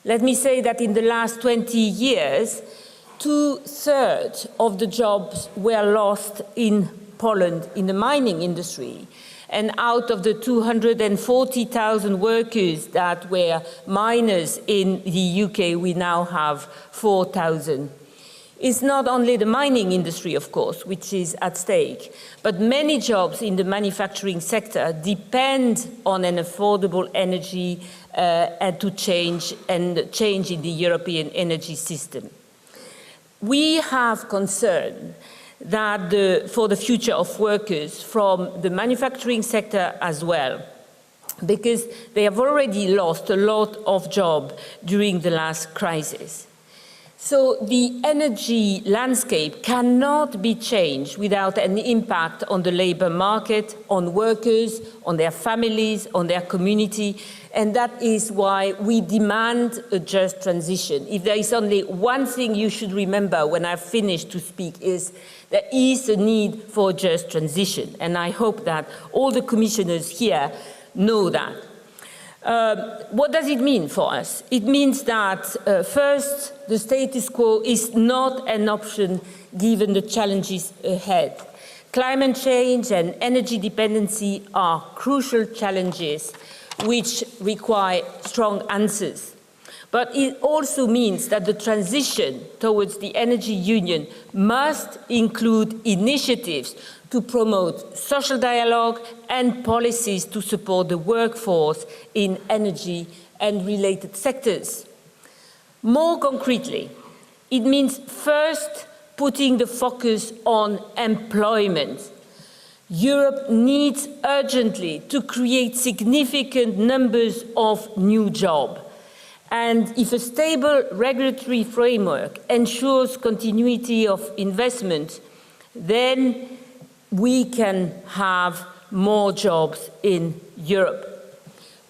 Let me say that in the last 20 years, 2/3 of the jobs were lost in Poland in the mining industry. And out of the 240,000 workers that were miners in the UK, we now have 4,000. It's not only the mining industry, of course, which is at stake, but many jobs in the manufacturing sector depend on an affordable energy and change in the European energy system. We have concern that for the future of workers from the manufacturing sector as well, because they have already lost a lot of jobs during the last crisis. So the energy landscape cannot be changed without an impact on the labor market, on workers, on their families, on their community, and that is why we demand a just transition. If there is only one thing you should remember when I finish to speak is there is a need for a just transition, and I hope that all the commissioners here know that. What does it mean for us? It means that, first, the status quo is not an option given the challenges ahead. Climate change and energy dependency are crucial challenges which require strong answers. But it also means that the transition towards the energy union must include initiatives to promote social dialogue and policies to support the workforce in energy and related sectors. More concretely, it means first putting the focus on employment. Europe needs urgently to create significant numbers of new jobs. And if a stable regulatory framework ensures continuity of investment, then we can have more jobs in Europe.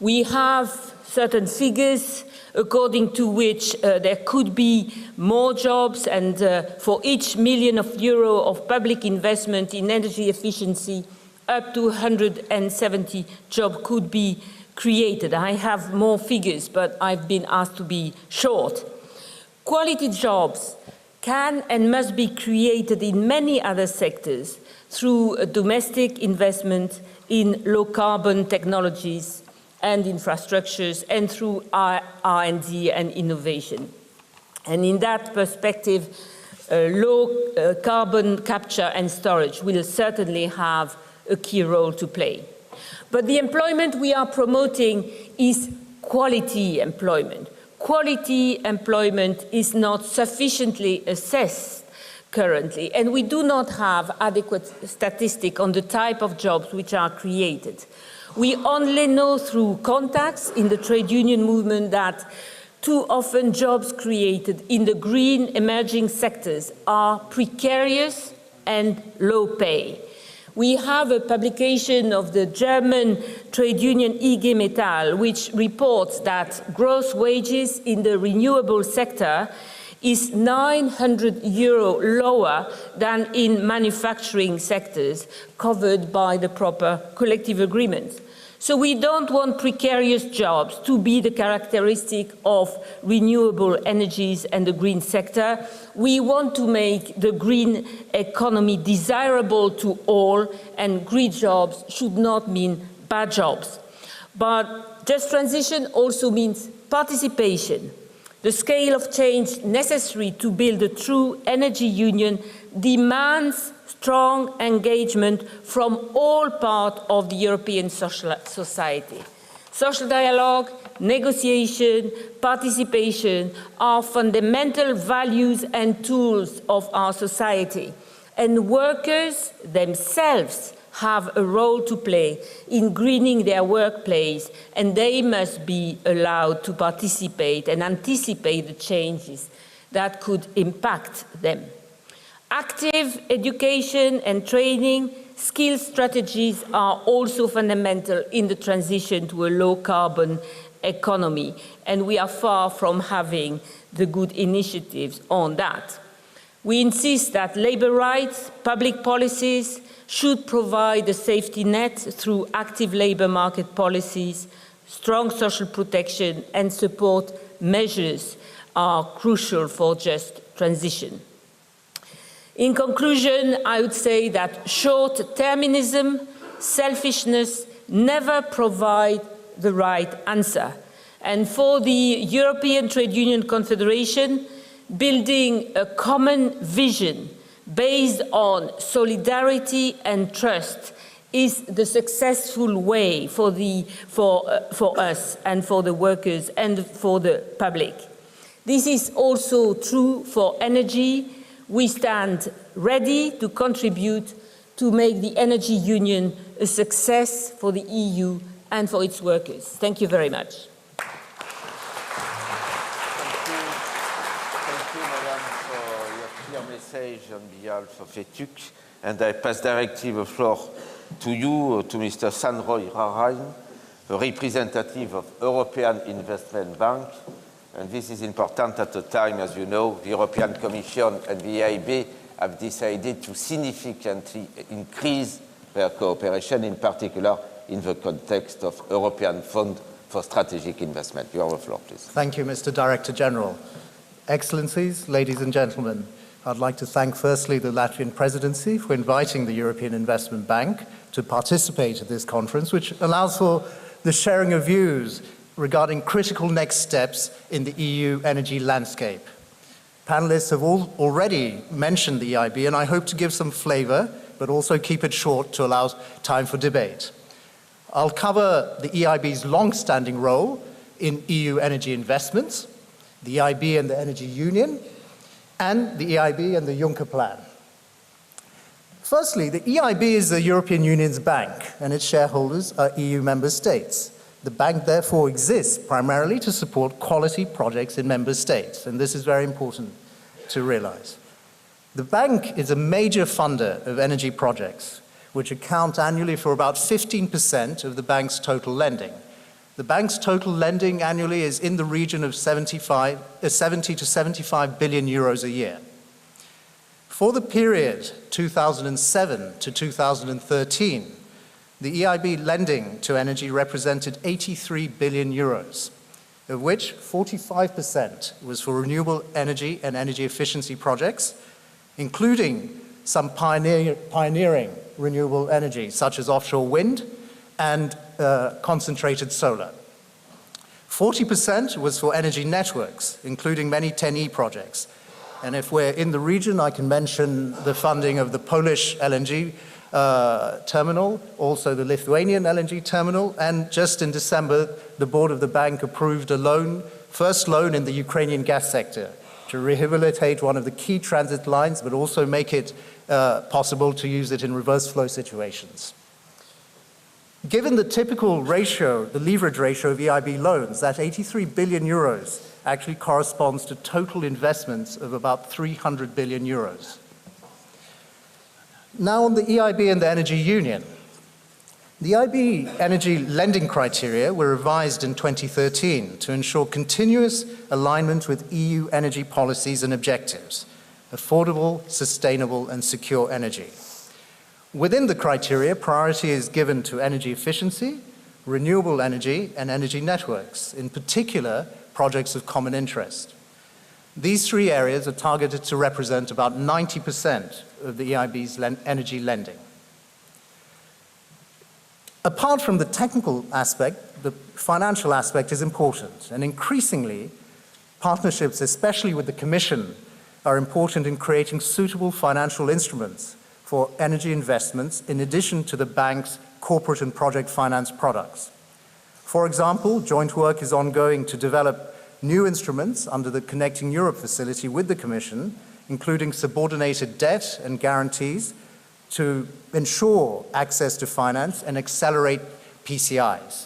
We have certain figures according to which there could be more jobs, and for each million euro of public investment in energy efficiency, up to 170 jobs could be created. I have more figures, but I've been asked to be short. Quality jobs can and must be created in many other sectors through domestic investment in low-carbon technologies and infrastructures, and through R&D and innovation. And in that perspective, low carbon capture and storage will certainly have a key role to play. But the employment we are promoting is quality employment. Quality employment is not sufficiently assessed currently, and we do not have adequate statistics on the type of jobs which are created. We only know through contacts in the trade union movement that too often jobs created in the green emerging sectors are precarious and low pay. We have a publication of the German trade union IG Metall, which reports that gross wages in the renewable sector is 900 euro lower than in manufacturing sectors covered by the proper collective agreements. So we don't want precarious jobs to be the characteristic of renewable energies and the green sector. We want to make the green economy desirable to all, and green jobs should not mean bad jobs. But just transition also means participation. The scale of change necessary to build a true energy union demands strong engagement from all parts of the European society. Social dialogue, negotiation, participation are fundamental values and tools of our society. And workers themselves have a role to play in greening their workplace, and they must be allowed to participate and anticipate the changes that could impact them. Active education and training, skill strategies are also fundamental in the transition to a low-carbon economy, and we are far from having the good initiatives on that. We insist that labour rights, public policies should provide a safety net through active labour market policies. Strong social protection and support measures are crucial for just transition. In conclusion, I would say that short-termism, selfishness never provide the right answer. And for the European Trade Union Confederation, building a common vision based on solidarity and trust is the successful way for us and for the workers and for the public. This is also true for energy. We stand ready to contribute to make the energy union a success for the EU and for its workers. Thank you very much. Thank you, Madam, for your clear message on behalf of ETUC. And I pass directly the floor to you, to Mr. Sandroy Rarain, the representative of European Investment Bank. And this is important at a time, as you know, the European Commission and the EIB have decided to significantly increase their cooperation, in particular in the context of European Fund for Strategic Investment. You have the floor, please. Thank you, Mr. Director General. Excellencies, ladies and gentlemen, I'd like to thank firstly the Latvian Presidency for inviting the European Investment Bank to participate at this conference, which allows for the sharing of views regarding critical next steps in the EU energy landscape. Panelists have already mentioned the EIB, and I hope to give some flavor, but also keep it short to allow time for debate. I'll cover the EIB's long-standing role in EU energy investments, the EIB and the Energy Union, and the EIB and the Juncker Plan. Firstly, the EIB is the European Union's bank, and its shareholders are EU member states. The bank therefore exists primarily to support quality projects in member states, and this is very important to realize. The bank is a major funder of energy projects, which account annually for about 15% of the bank's total lending. The bank's total lending annually is in the region of 70 to 75 billion euros a year. For the period 2007 to 2013, the EIB lending to energy represented 83 billion euros, of which 45% was for renewable energy and energy efficiency projects, including some pioneering renewable energy, such as offshore wind and concentrated solar. 40% was for energy networks, including many 10E projects. And if we're in the region, I can mention the funding of the Polish LNG terminal, also the Lithuanian LNG terminal, and just in December, the board of the bank approved a first loan in the Ukrainian gas sector to rehabilitate one of the key transit lines, but also make it possible to use it in reverse flow situations. Given the typical ratio, the leverage ratio of EIB loans, that 83 billion euros actually corresponds to total investments of about 300 billion euros. Now on the EIB and the Energy Union. The EIB energy lending criteria were revised in 2013 to ensure continuous alignment with EU energy policies and objectives, affordable, sustainable, and secure energy. Within the criteria, priority is given to energy efficiency, renewable energy, and energy networks, in particular, projects of common interest. These three areas are targeted to represent about 90% of the EIB's energy lending. Apart from the technical aspect, the financial aspect is important, and increasingly, partnerships, especially with the Commission, are important in creating suitable financial instruments for energy investments in addition to the bank's corporate and project finance products. For example, joint work is ongoing to develop new instruments under the Connecting Europe facility with the Commission, including subordinated debt and guarantees to ensure access to finance and accelerate PCIs.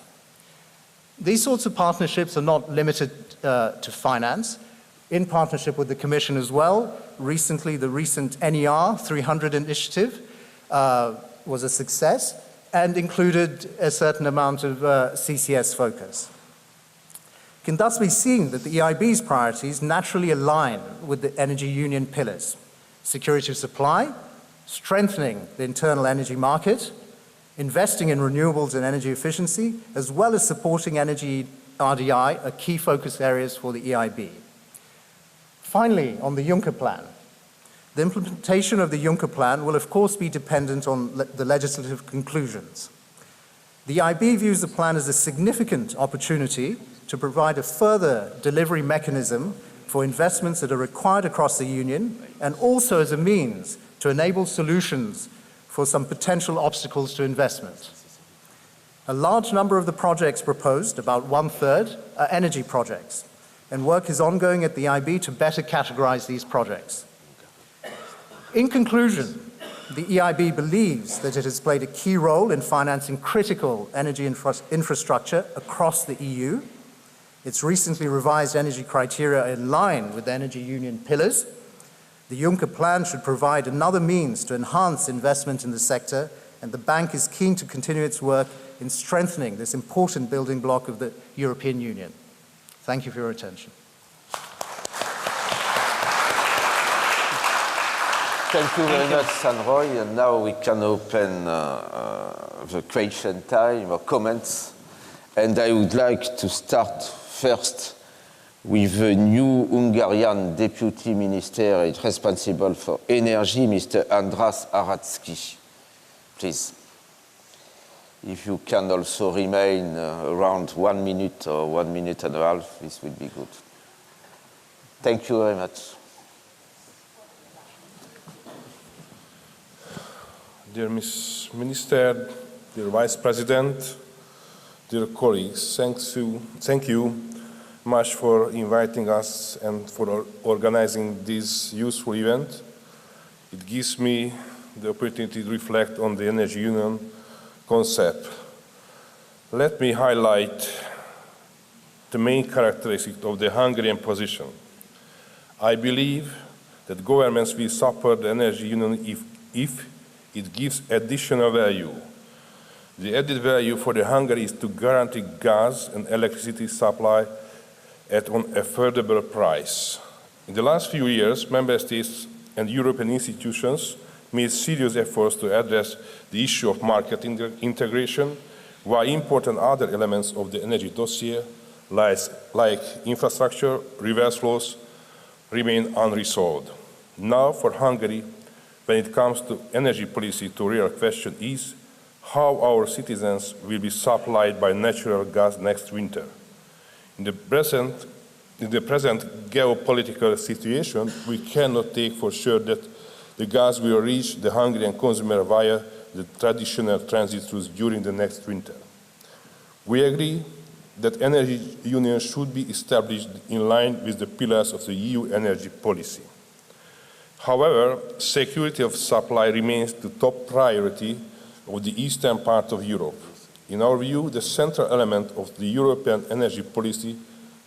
These sorts of partnerships are not limited to finance. In partnership with the Commission as well, recently the recent NER 300 initiative was a success and included a certain amount of CCS focus. It can thus be seen that the EIB's priorities naturally align with the Energy Union pillars: security of supply, strengthening the internal energy market, investing in renewables and energy efficiency, as well as supporting energy RDI are key focus areas for the EIB. Finally, on the Juncker Plan. The implementation of the Juncker Plan will of course be dependent on the legislative conclusions. The EIB views the plan as a significant opportunity to provide a further delivery mechanism for investments that are required across the Union, and also as a means to enable solutions for some potential obstacles to investment. A large number of the projects proposed, about 1/3, are energy projects, and work is ongoing at the EIB to better categorize these projects. In conclusion, the EIB believes that it has played a key role in financing critical energy infrastructure across the EU. Its recently revised energy criteria are in line with the Energy Union pillars. The Juncker Plan should provide another means to enhance investment in the sector, and the bank is keen to continue its work in strengthening this important building block of the European Union. Thank you for your attention. Thank you very much, Sanroy. And now we can open the question time or comments. And I would like to start first with the new Hungarian Deputy Minister responsible for energy, Mr. András Aracki. Please. If you can also remain around 1 minute or 1 minute and a half, this would be good. Thank you very much. Dear Ms. Minister, dear Vice President, dear colleagues, thank you much for inviting us and for organizing this useful event. It gives me the opportunity to reflect on the Energy Union concept. Let me highlight the main characteristic of the Hungarian position. I believe that governments will support the Energy Union if it gives additional value. The added value for Hungary is to guarantee gas and electricity supply at an affordable price. In the last few years, Member States and European institutions made serious efforts to address the issue of market integration, while important other elements of the energy dossier, like infrastructure, reverse flows, remain unresolved. Now, for Hungary, when it comes to energy policy, the real question is how our citizens will be supplied by natural gas next winter. In the present geopolitical situation, we cannot take for sure that the gas will reach the Hungarian consumer via the traditional transit routes during the next winter. We agree that energy union should be established in line with the pillars of the EU energy policy. However, security of supply remains the top priority of the eastern part of Europe. In our view, the central element of the European energy policy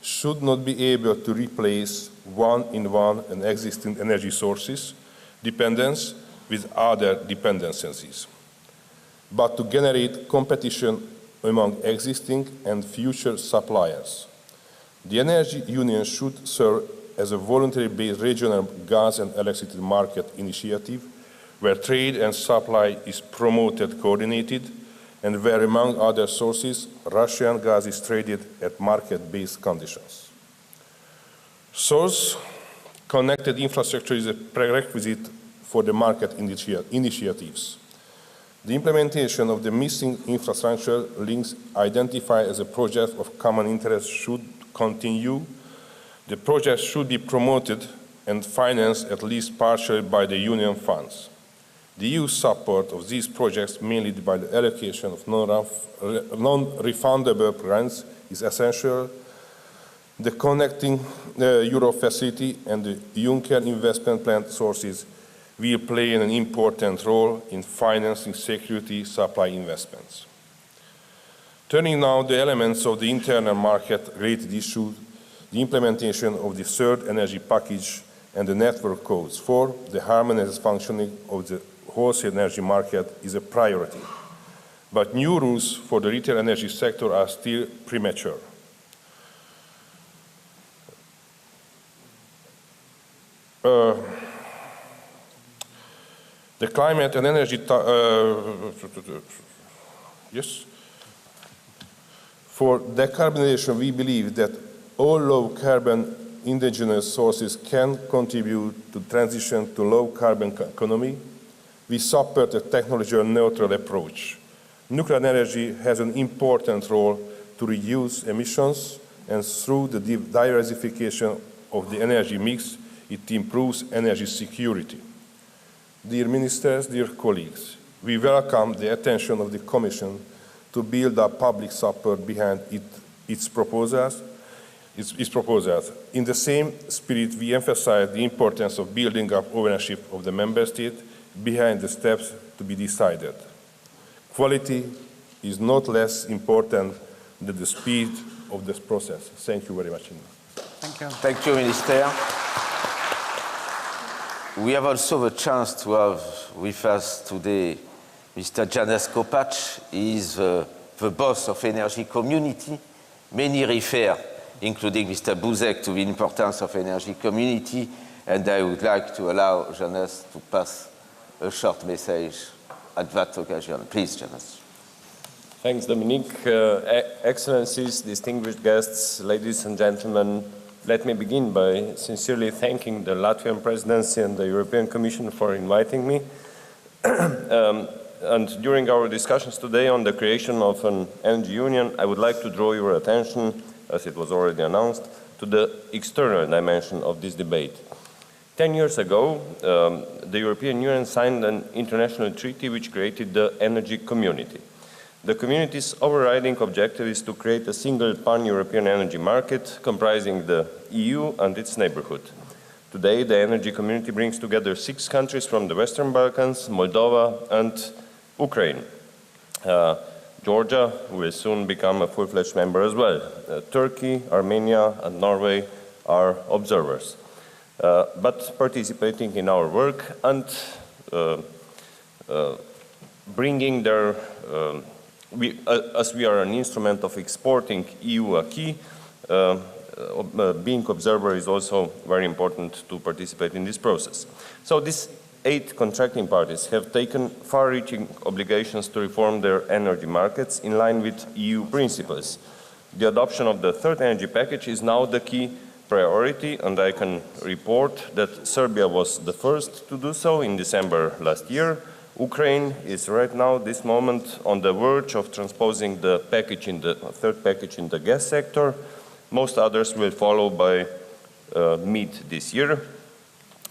should not be able to replace one-in-one and existing energy sources, dependence with other dependencies, but to generate competition among existing and future suppliers. The Energy Union should serve as a voluntary-based regional gas and electricity market initiative where trade and supply is promoted, coordinated, and where, among other sources, Russian gas is traded at market-based conditions. Source-connected infrastructure is a prerequisite for the market initiatives. The implementation of the missing infrastructure links identified as a project of common interest should continue. The project should be promoted and financed at least partially by the Union funds. The EU support of these projects, mainly by the allocation of non-refundable grants, is essential. The Connecting Europe facility and the Juncker investment plan sources will play an important role in financing security supply investments. Turning now to the elements of the internal market-related issues, the implementation of the third energy package and the network codes for the harmonized functioning of the wholesale energy market is a priority, but new rules for the retail energy sector are still premature. The climate and energy For decarbonization, we believe that all low-carbon indigenous sources can contribute to transition to low-carbon economy. We support a technology-neutral approach. Nuclear energy has an important role to reduce emissions, and through the diversification of the energy mix, it improves energy security. Dear ministers, dear colleagues, we welcome the attention of the Commission to build up public support behind its proposals. In the same spirit, we emphasize the importance of building up ownership of the Member State behind the steps to be decided. Quality is not less important than the speed of this process. Thank you very much. Thank you. Thank you, Minister. We have also the chance to have with us today Mr. Janez Kopač. He is the boss of Energy Community. Many refer, including Mr. Buzek, to the importance of Energy Community, and I would like to allow Janez to pass a short message at that occasion. Please, Janez. Thanks, Dominique. Excellencies, distinguished guests, ladies and gentlemen, let me begin by sincerely thanking the Latvian Presidency and the European Commission for inviting me. And during our discussions today on the creation of an energy union, I would like to draw your attention, as it was already announced, to the external dimension of this debate. 10 years ago, the European Union signed an international treaty which created the energy community. The community's overriding objective is to create a single pan-European energy market comprising the EU and its neighborhood. Today, the energy community brings together 6 countries from the Western Balkans, Moldova and Ukraine. Georgia will soon become a full-fledged member as well. Turkey, Armenia and Norway are observers. But participating in our work and bringing their, as we are an instrument of exporting EU acquis, being observer is also very important to participate in this process. So these 8 contracting parties have taken far-reaching obligations to reform their energy markets in line with EU principles. The adoption of the 3rd energy package is now the key priority, and I can report that Serbia was the first to do so in December last year. Ukraine is right now, this moment, on the verge of transposing the package in the 3rd package in the gas sector. Most others will follow by mid this year.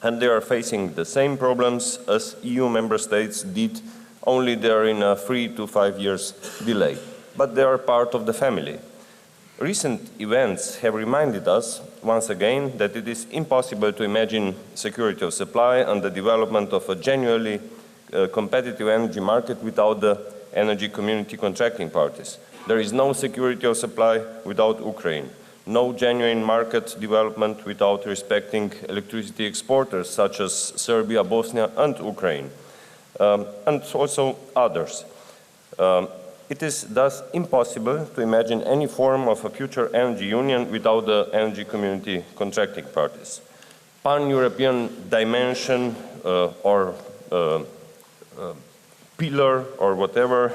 And they are facing the same problems as EU member states did, only they are in a 3 to 5 years delay. But they are part of the family. Recent events have reminded us, once again, that it is impossible to imagine security of supply and the development of a genuinely competitive energy market without the energy community contracting parties. There is no security of supply without Ukraine. No genuine market development without respecting electricity exporters such as Serbia, Bosnia and Ukraine, and also others. It is thus impossible to imagine any form of a future energy union without the energy community contracting parties. Pan-European dimension or pillar or whatever,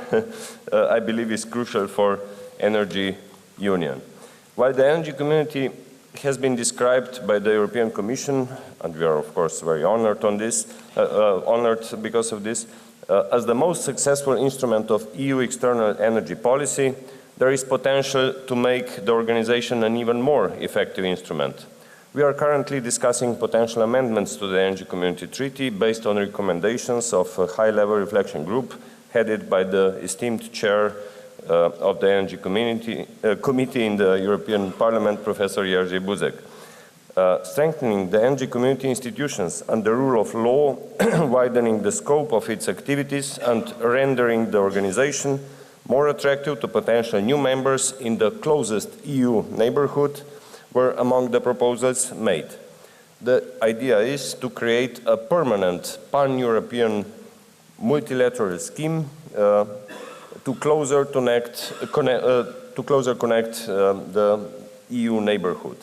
I believe is crucial for energy union. While the energy community has been described by the European Commission, and we are of course very honored on this, honored because of this, as the most successful instrument of EU external energy policy, there is potential to make the organization an even more effective instrument. We are currently discussing potential amendments to the Energy Community Treaty based on recommendations of a high-level reflection group headed by the esteemed chair of the Energy Committee in the European Parliament, Professor Jerzy Buzek. Strengthening the energy community institutions and the rule of law, widening the scope of its activities and rendering the organization more attractive to potential new members in the closest EU neighborhood were among the proposals made. The idea is to create a permanent pan-European multilateral scheme to closer connect the EU neighborhood.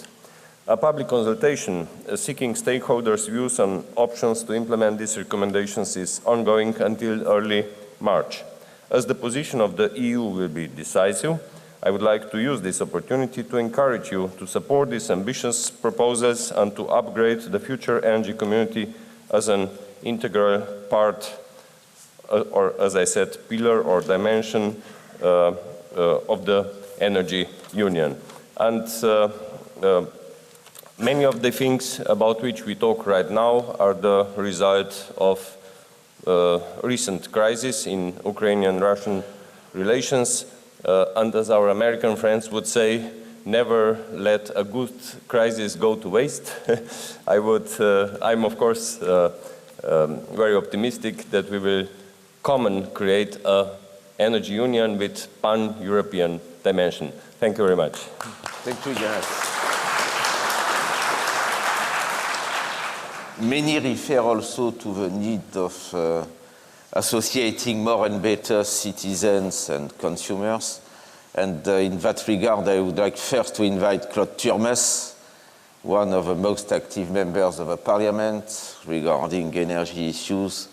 A public consultation seeking stakeholders' views on options to implement these recommendations is ongoing until early March. As the position of the EU will be decisive, I would like to use this opportunity to encourage you to support these ambitious proposals and to upgrade the future energy community as an integral part, or as I said, pillar or dimension of the energy union. And many of the things about which we talk right now are the result of recent crisis in Ukrainian-Russian relations. And as our American friends would say, never let a good crisis go to waste. I'm of course very optimistic that we will create an energy union with pan-European dimension. Thank you very much. Thank you, Jean. Many refer also to the need of associating more and better citizens and consumers. And in that regard, I would like first to invite Claude Turmes, one of the most active members of the Parliament regarding energy issues,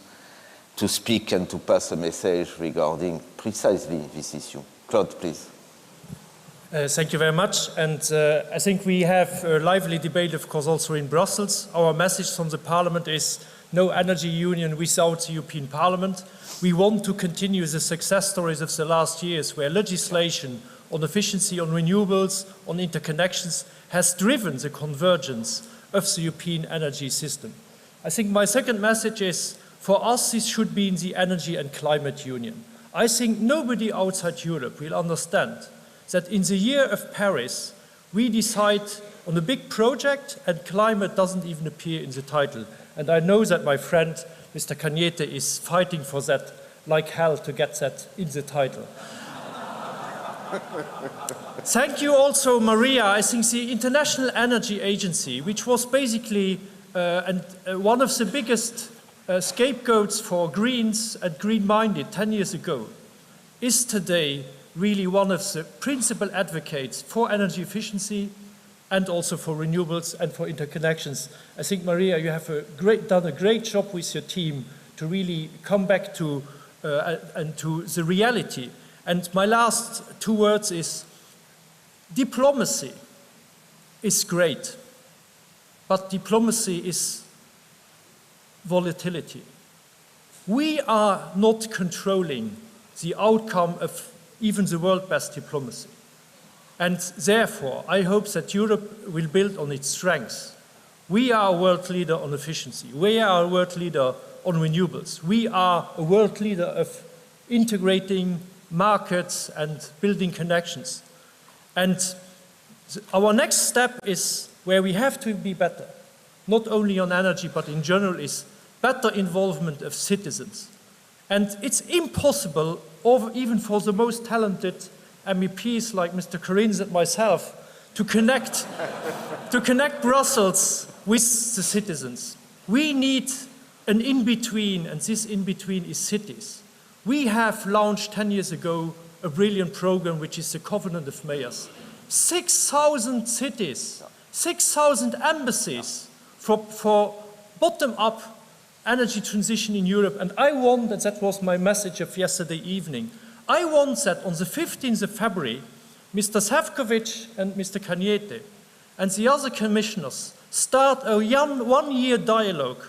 to speak and to pass a message regarding precisely this issue. Claude, please. Thank you very much. And I think we have a lively debate, of course, also in Brussels. Our message from the Parliament is no energy union without the European Parliament. We want to continue the success stories of the last years where legislation on efficiency, on renewables, on interconnections has driven the convergence of the European energy system. I think my second message is, for us, this should be in the energy and climate union. I think nobody outside Europe will understand that in the year of Paris, we decide on a big project and climate doesn't even appear in the title. And I know that my friend, Mr. Cañete, is fighting for that like hell to get that in the title. Thank you also, Maria. I think the International Energy Agency, which was basically one of the biggest scapegoats for Greens and green-minded 10 years ago, is today really one of the principal advocates for energy efficiency and also for renewables and for interconnections. I think, Maria, you have done a great job with your team to really come back to the reality. And my last two words is, diplomacy is great, but diplomacy is volatility. We are not controlling the outcome of even the world's best diplomacy. And therefore, I hope that Europe will build on its strengths. We are a world leader on efficiency. We are a world leader on renewables. We are a world leader of integrating markets and building connections. And our next step is where we have to be better, not only on energy, but in general, is better involvement of citizens. And it's impossible, even for the most talented MEPs like Mr. Corrins and myself, to connect Brussels with the citizens. We need an in-between, and this in-between is cities. We have launched 10 years ago a brilliant program, which is the Covenant of Mayors. 6,000 cities, 6,000 embassies for bottom-up energy transition in Europe. And I want, and that was my message of yesterday evening, I want that on the 15th of February, Mr. Šefčovič and Mr. Cañete and the other commissioners start a one-year dialogue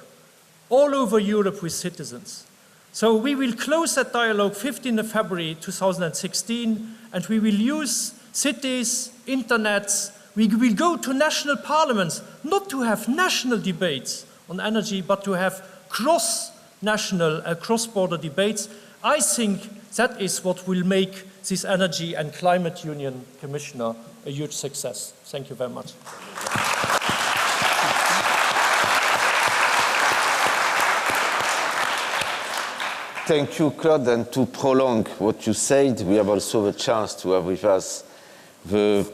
all over Europe with citizens. So we will close that dialogue 15th of February 2016, and we will use cities, internets. We will go to national parliaments, not to have national debates on energy, but to have cross-national, cross-border debates. I think that is what will make this Energy and Climate Union Commissioner a huge success. Thank you very much. Thank you, Claude. And to prolong what you said, we have also the chance to have with us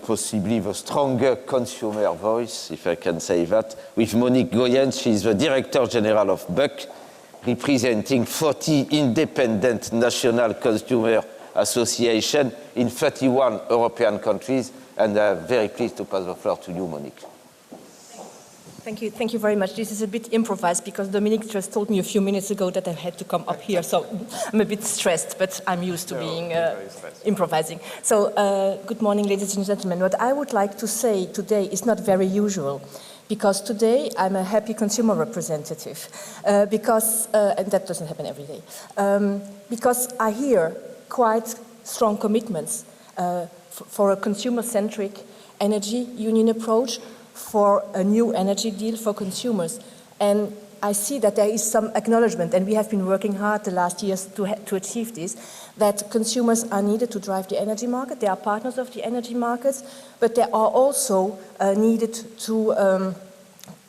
possibly the stronger consumer voice, if I can say that, with Monique Goyens. She is the Director General of BUC, representing 40 independent national consumer associations in 31 European countries. And I'm very pleased to pass the floor to you, Monique. Thank you very much. This is a bit improvised because Dominique just told me a few minutes ago that I had to come up here, so I'm a bit stressed, but I'm used to being improvising. So good morning, ladies and gentlemen. What I would like to say today is not very usual, because today I'm a happy consumer representative, and that doesn't happen every day, because I hear quite strong commitments for a consumer-centric energy union approach, for a new energy deal for consumers. And I see that there is some acknowledgement, and we have been working hard the last years to achieve this, that consumers are needed to drive the energy market. They are partners of the energy markets, but they are also needed to,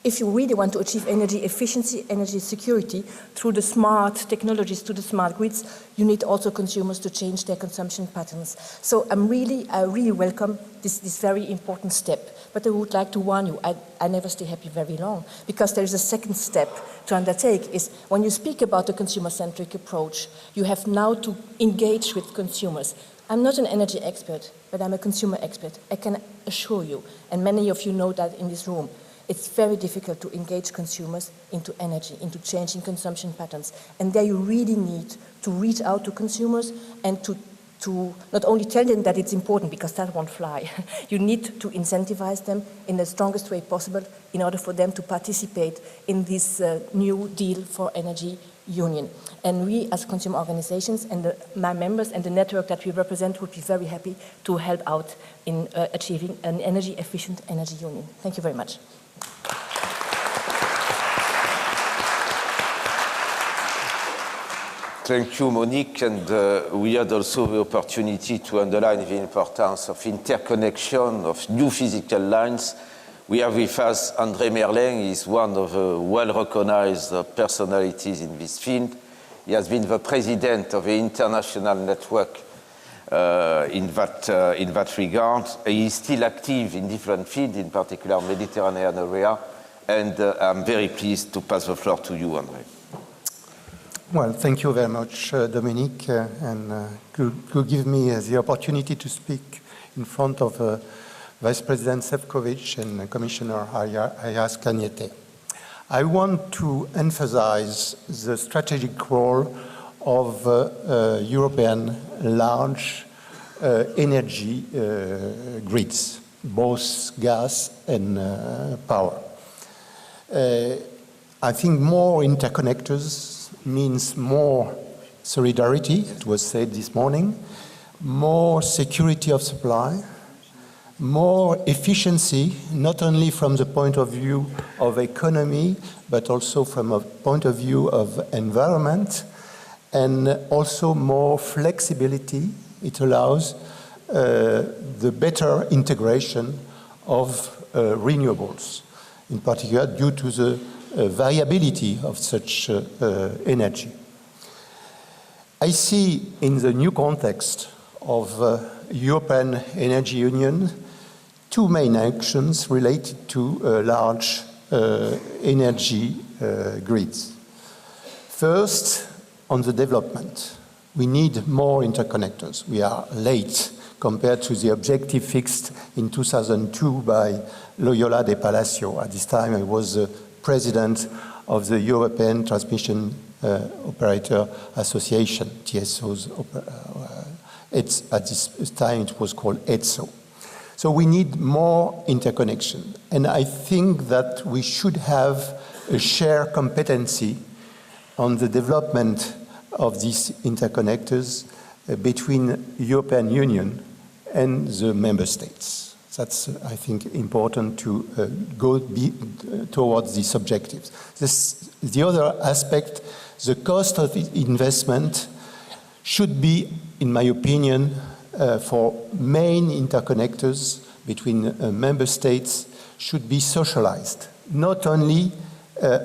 if you really want to achieve energy efficiency, energy security, through the smart technologies, to the smart grids, you need also consumers to change their consumption patterns. So I really welcome this very important step. But I would like to warn you, I never stay happy very long, because there is a second step to undertake, is when you speak about the consumer-centric approach, you have now to engage with consumers. I'm not an energy expert, but I'm a consumer expert. I can assure you, and many of you know that in this room, it's very difficult to engage consumers into energy, into changing consumption patterns. And there you really need to reach out to consumers and to to not only tell them that it's important, because that won't fly. You need to incentivize them in the strongest way possible in order for them to participate in this new deal for energy union. And we as consumer organizations and my members and the network that we represent would be very happy to help out in achieving an energy efficient energy union. Thank you very much. Thank you, Monique. And we had also the opportunity to underline the importance of interconnection of new physical lines. We have with us André Merlin. He is one of the well-recognized personalities in this field. He has been the president of the international network in that regard. He is still active in different fields, in particular Mediterranean area. And I'm very pleased to pass the floor to you, André. Well, thank you very much, Dominique, and could give me the opportunity to speak in front of Vice President Šefčovič and Commissioner Arias Cañete. I want to emphasize the strategic role of European large energy grids, both gas and power. I think more interconnectors means more solidarity, it was said this morning, more security of supply, more efficiency, not only from the point of view of economy, but also from a point of view of environment, and also more flexibility. It allows the better integration of renewables, in particular due to the variability of such energy. I see in the new context of European Energy Union two main actions related to large energy grids. First, on the development. We need more interconnectors. We are late compared to the objective fixed in 2002 by Loyola de Palacio. At this time, I was president of the European Transmission Operator Association, TSO's. At this time, it was called ETSO. So we need more interconnection. And I think that we should have a shared competency on the development of these interconnectors between European Union and the member states. That's, I think, important to go towards these objectives. The other aspect, the cost of investment should be, in my opinion, for main interconnectors between member states should be socialized, not only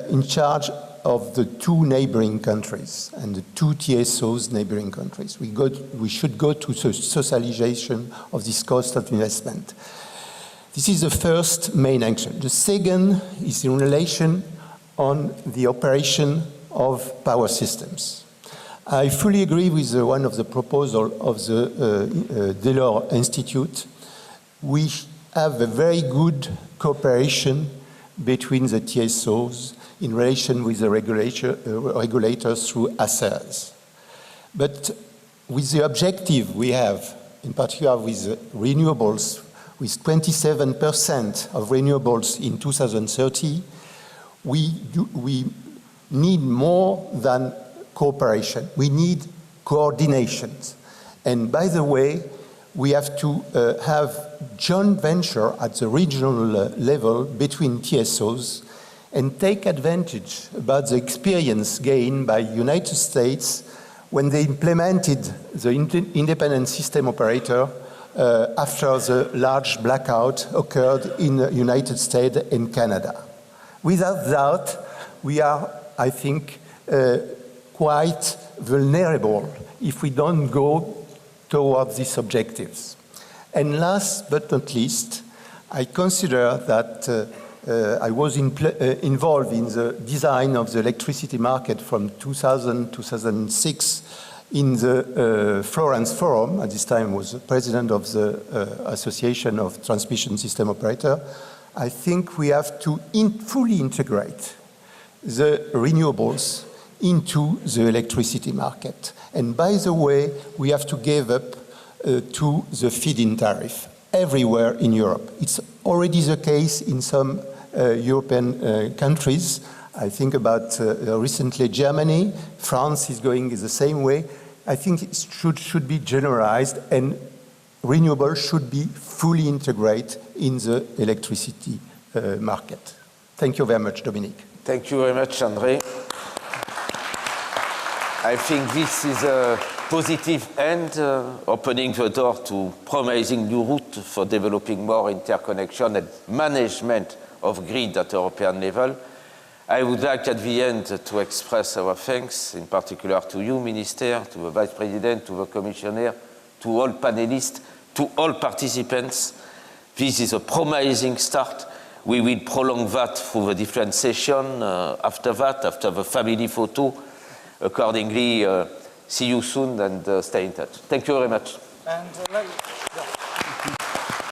in charge of the two neighboring countries and the two TSOs neighboring countries. We should go to socialization of this cost of investment. This is the first main action. The second is in relation on the operation of power systems. I fully agree with one of the proposals of the Delors Institute. We have a very good cooperation between the TSOs in relation with the regulators through ACERs. But with the objective we have, in particular with renewables, with 27% of renewables in 2030, we need more than cooperation. We need coordination. And by the way, we have to have joint venture at the regional level between TSOs and take advantage about the experience gained by United States when they implemented the independent system operator after the large blackout occurred in the United States and Canada. Without doubt, we are, I think, quite vulnerable if we don't go towards these objectives. And last but not least, I consider that I was involved in the design of the electricity market from 2000 to 2006 in the Florence Forum. At this time I was president of the Association of Transmission System Operator. I think we have to fully integrate the renewables into the electricity market. And by the way, we have to give up to the feed-in tariff everywhere in Europe. It's already the case in some European countries. I think about recently Germany. France is going the same way. I think it should be generalized, and renewable should be fully integrated in the electricity market. Thank you very much, Dominique. Thank you very much, André. I think this is a positive end, opening the door to promising new route for developing more interconnection and management of grid at European level. I would like at the end to express our thanks, in particular to you, Minister, to the Vice President, to the Commissioner, to all panelists, to all participants. This is a promising start. We will prolong that through the different sessions after that, after the family photo. Accordingly, see you soon and stay in touch. Thank you very much. And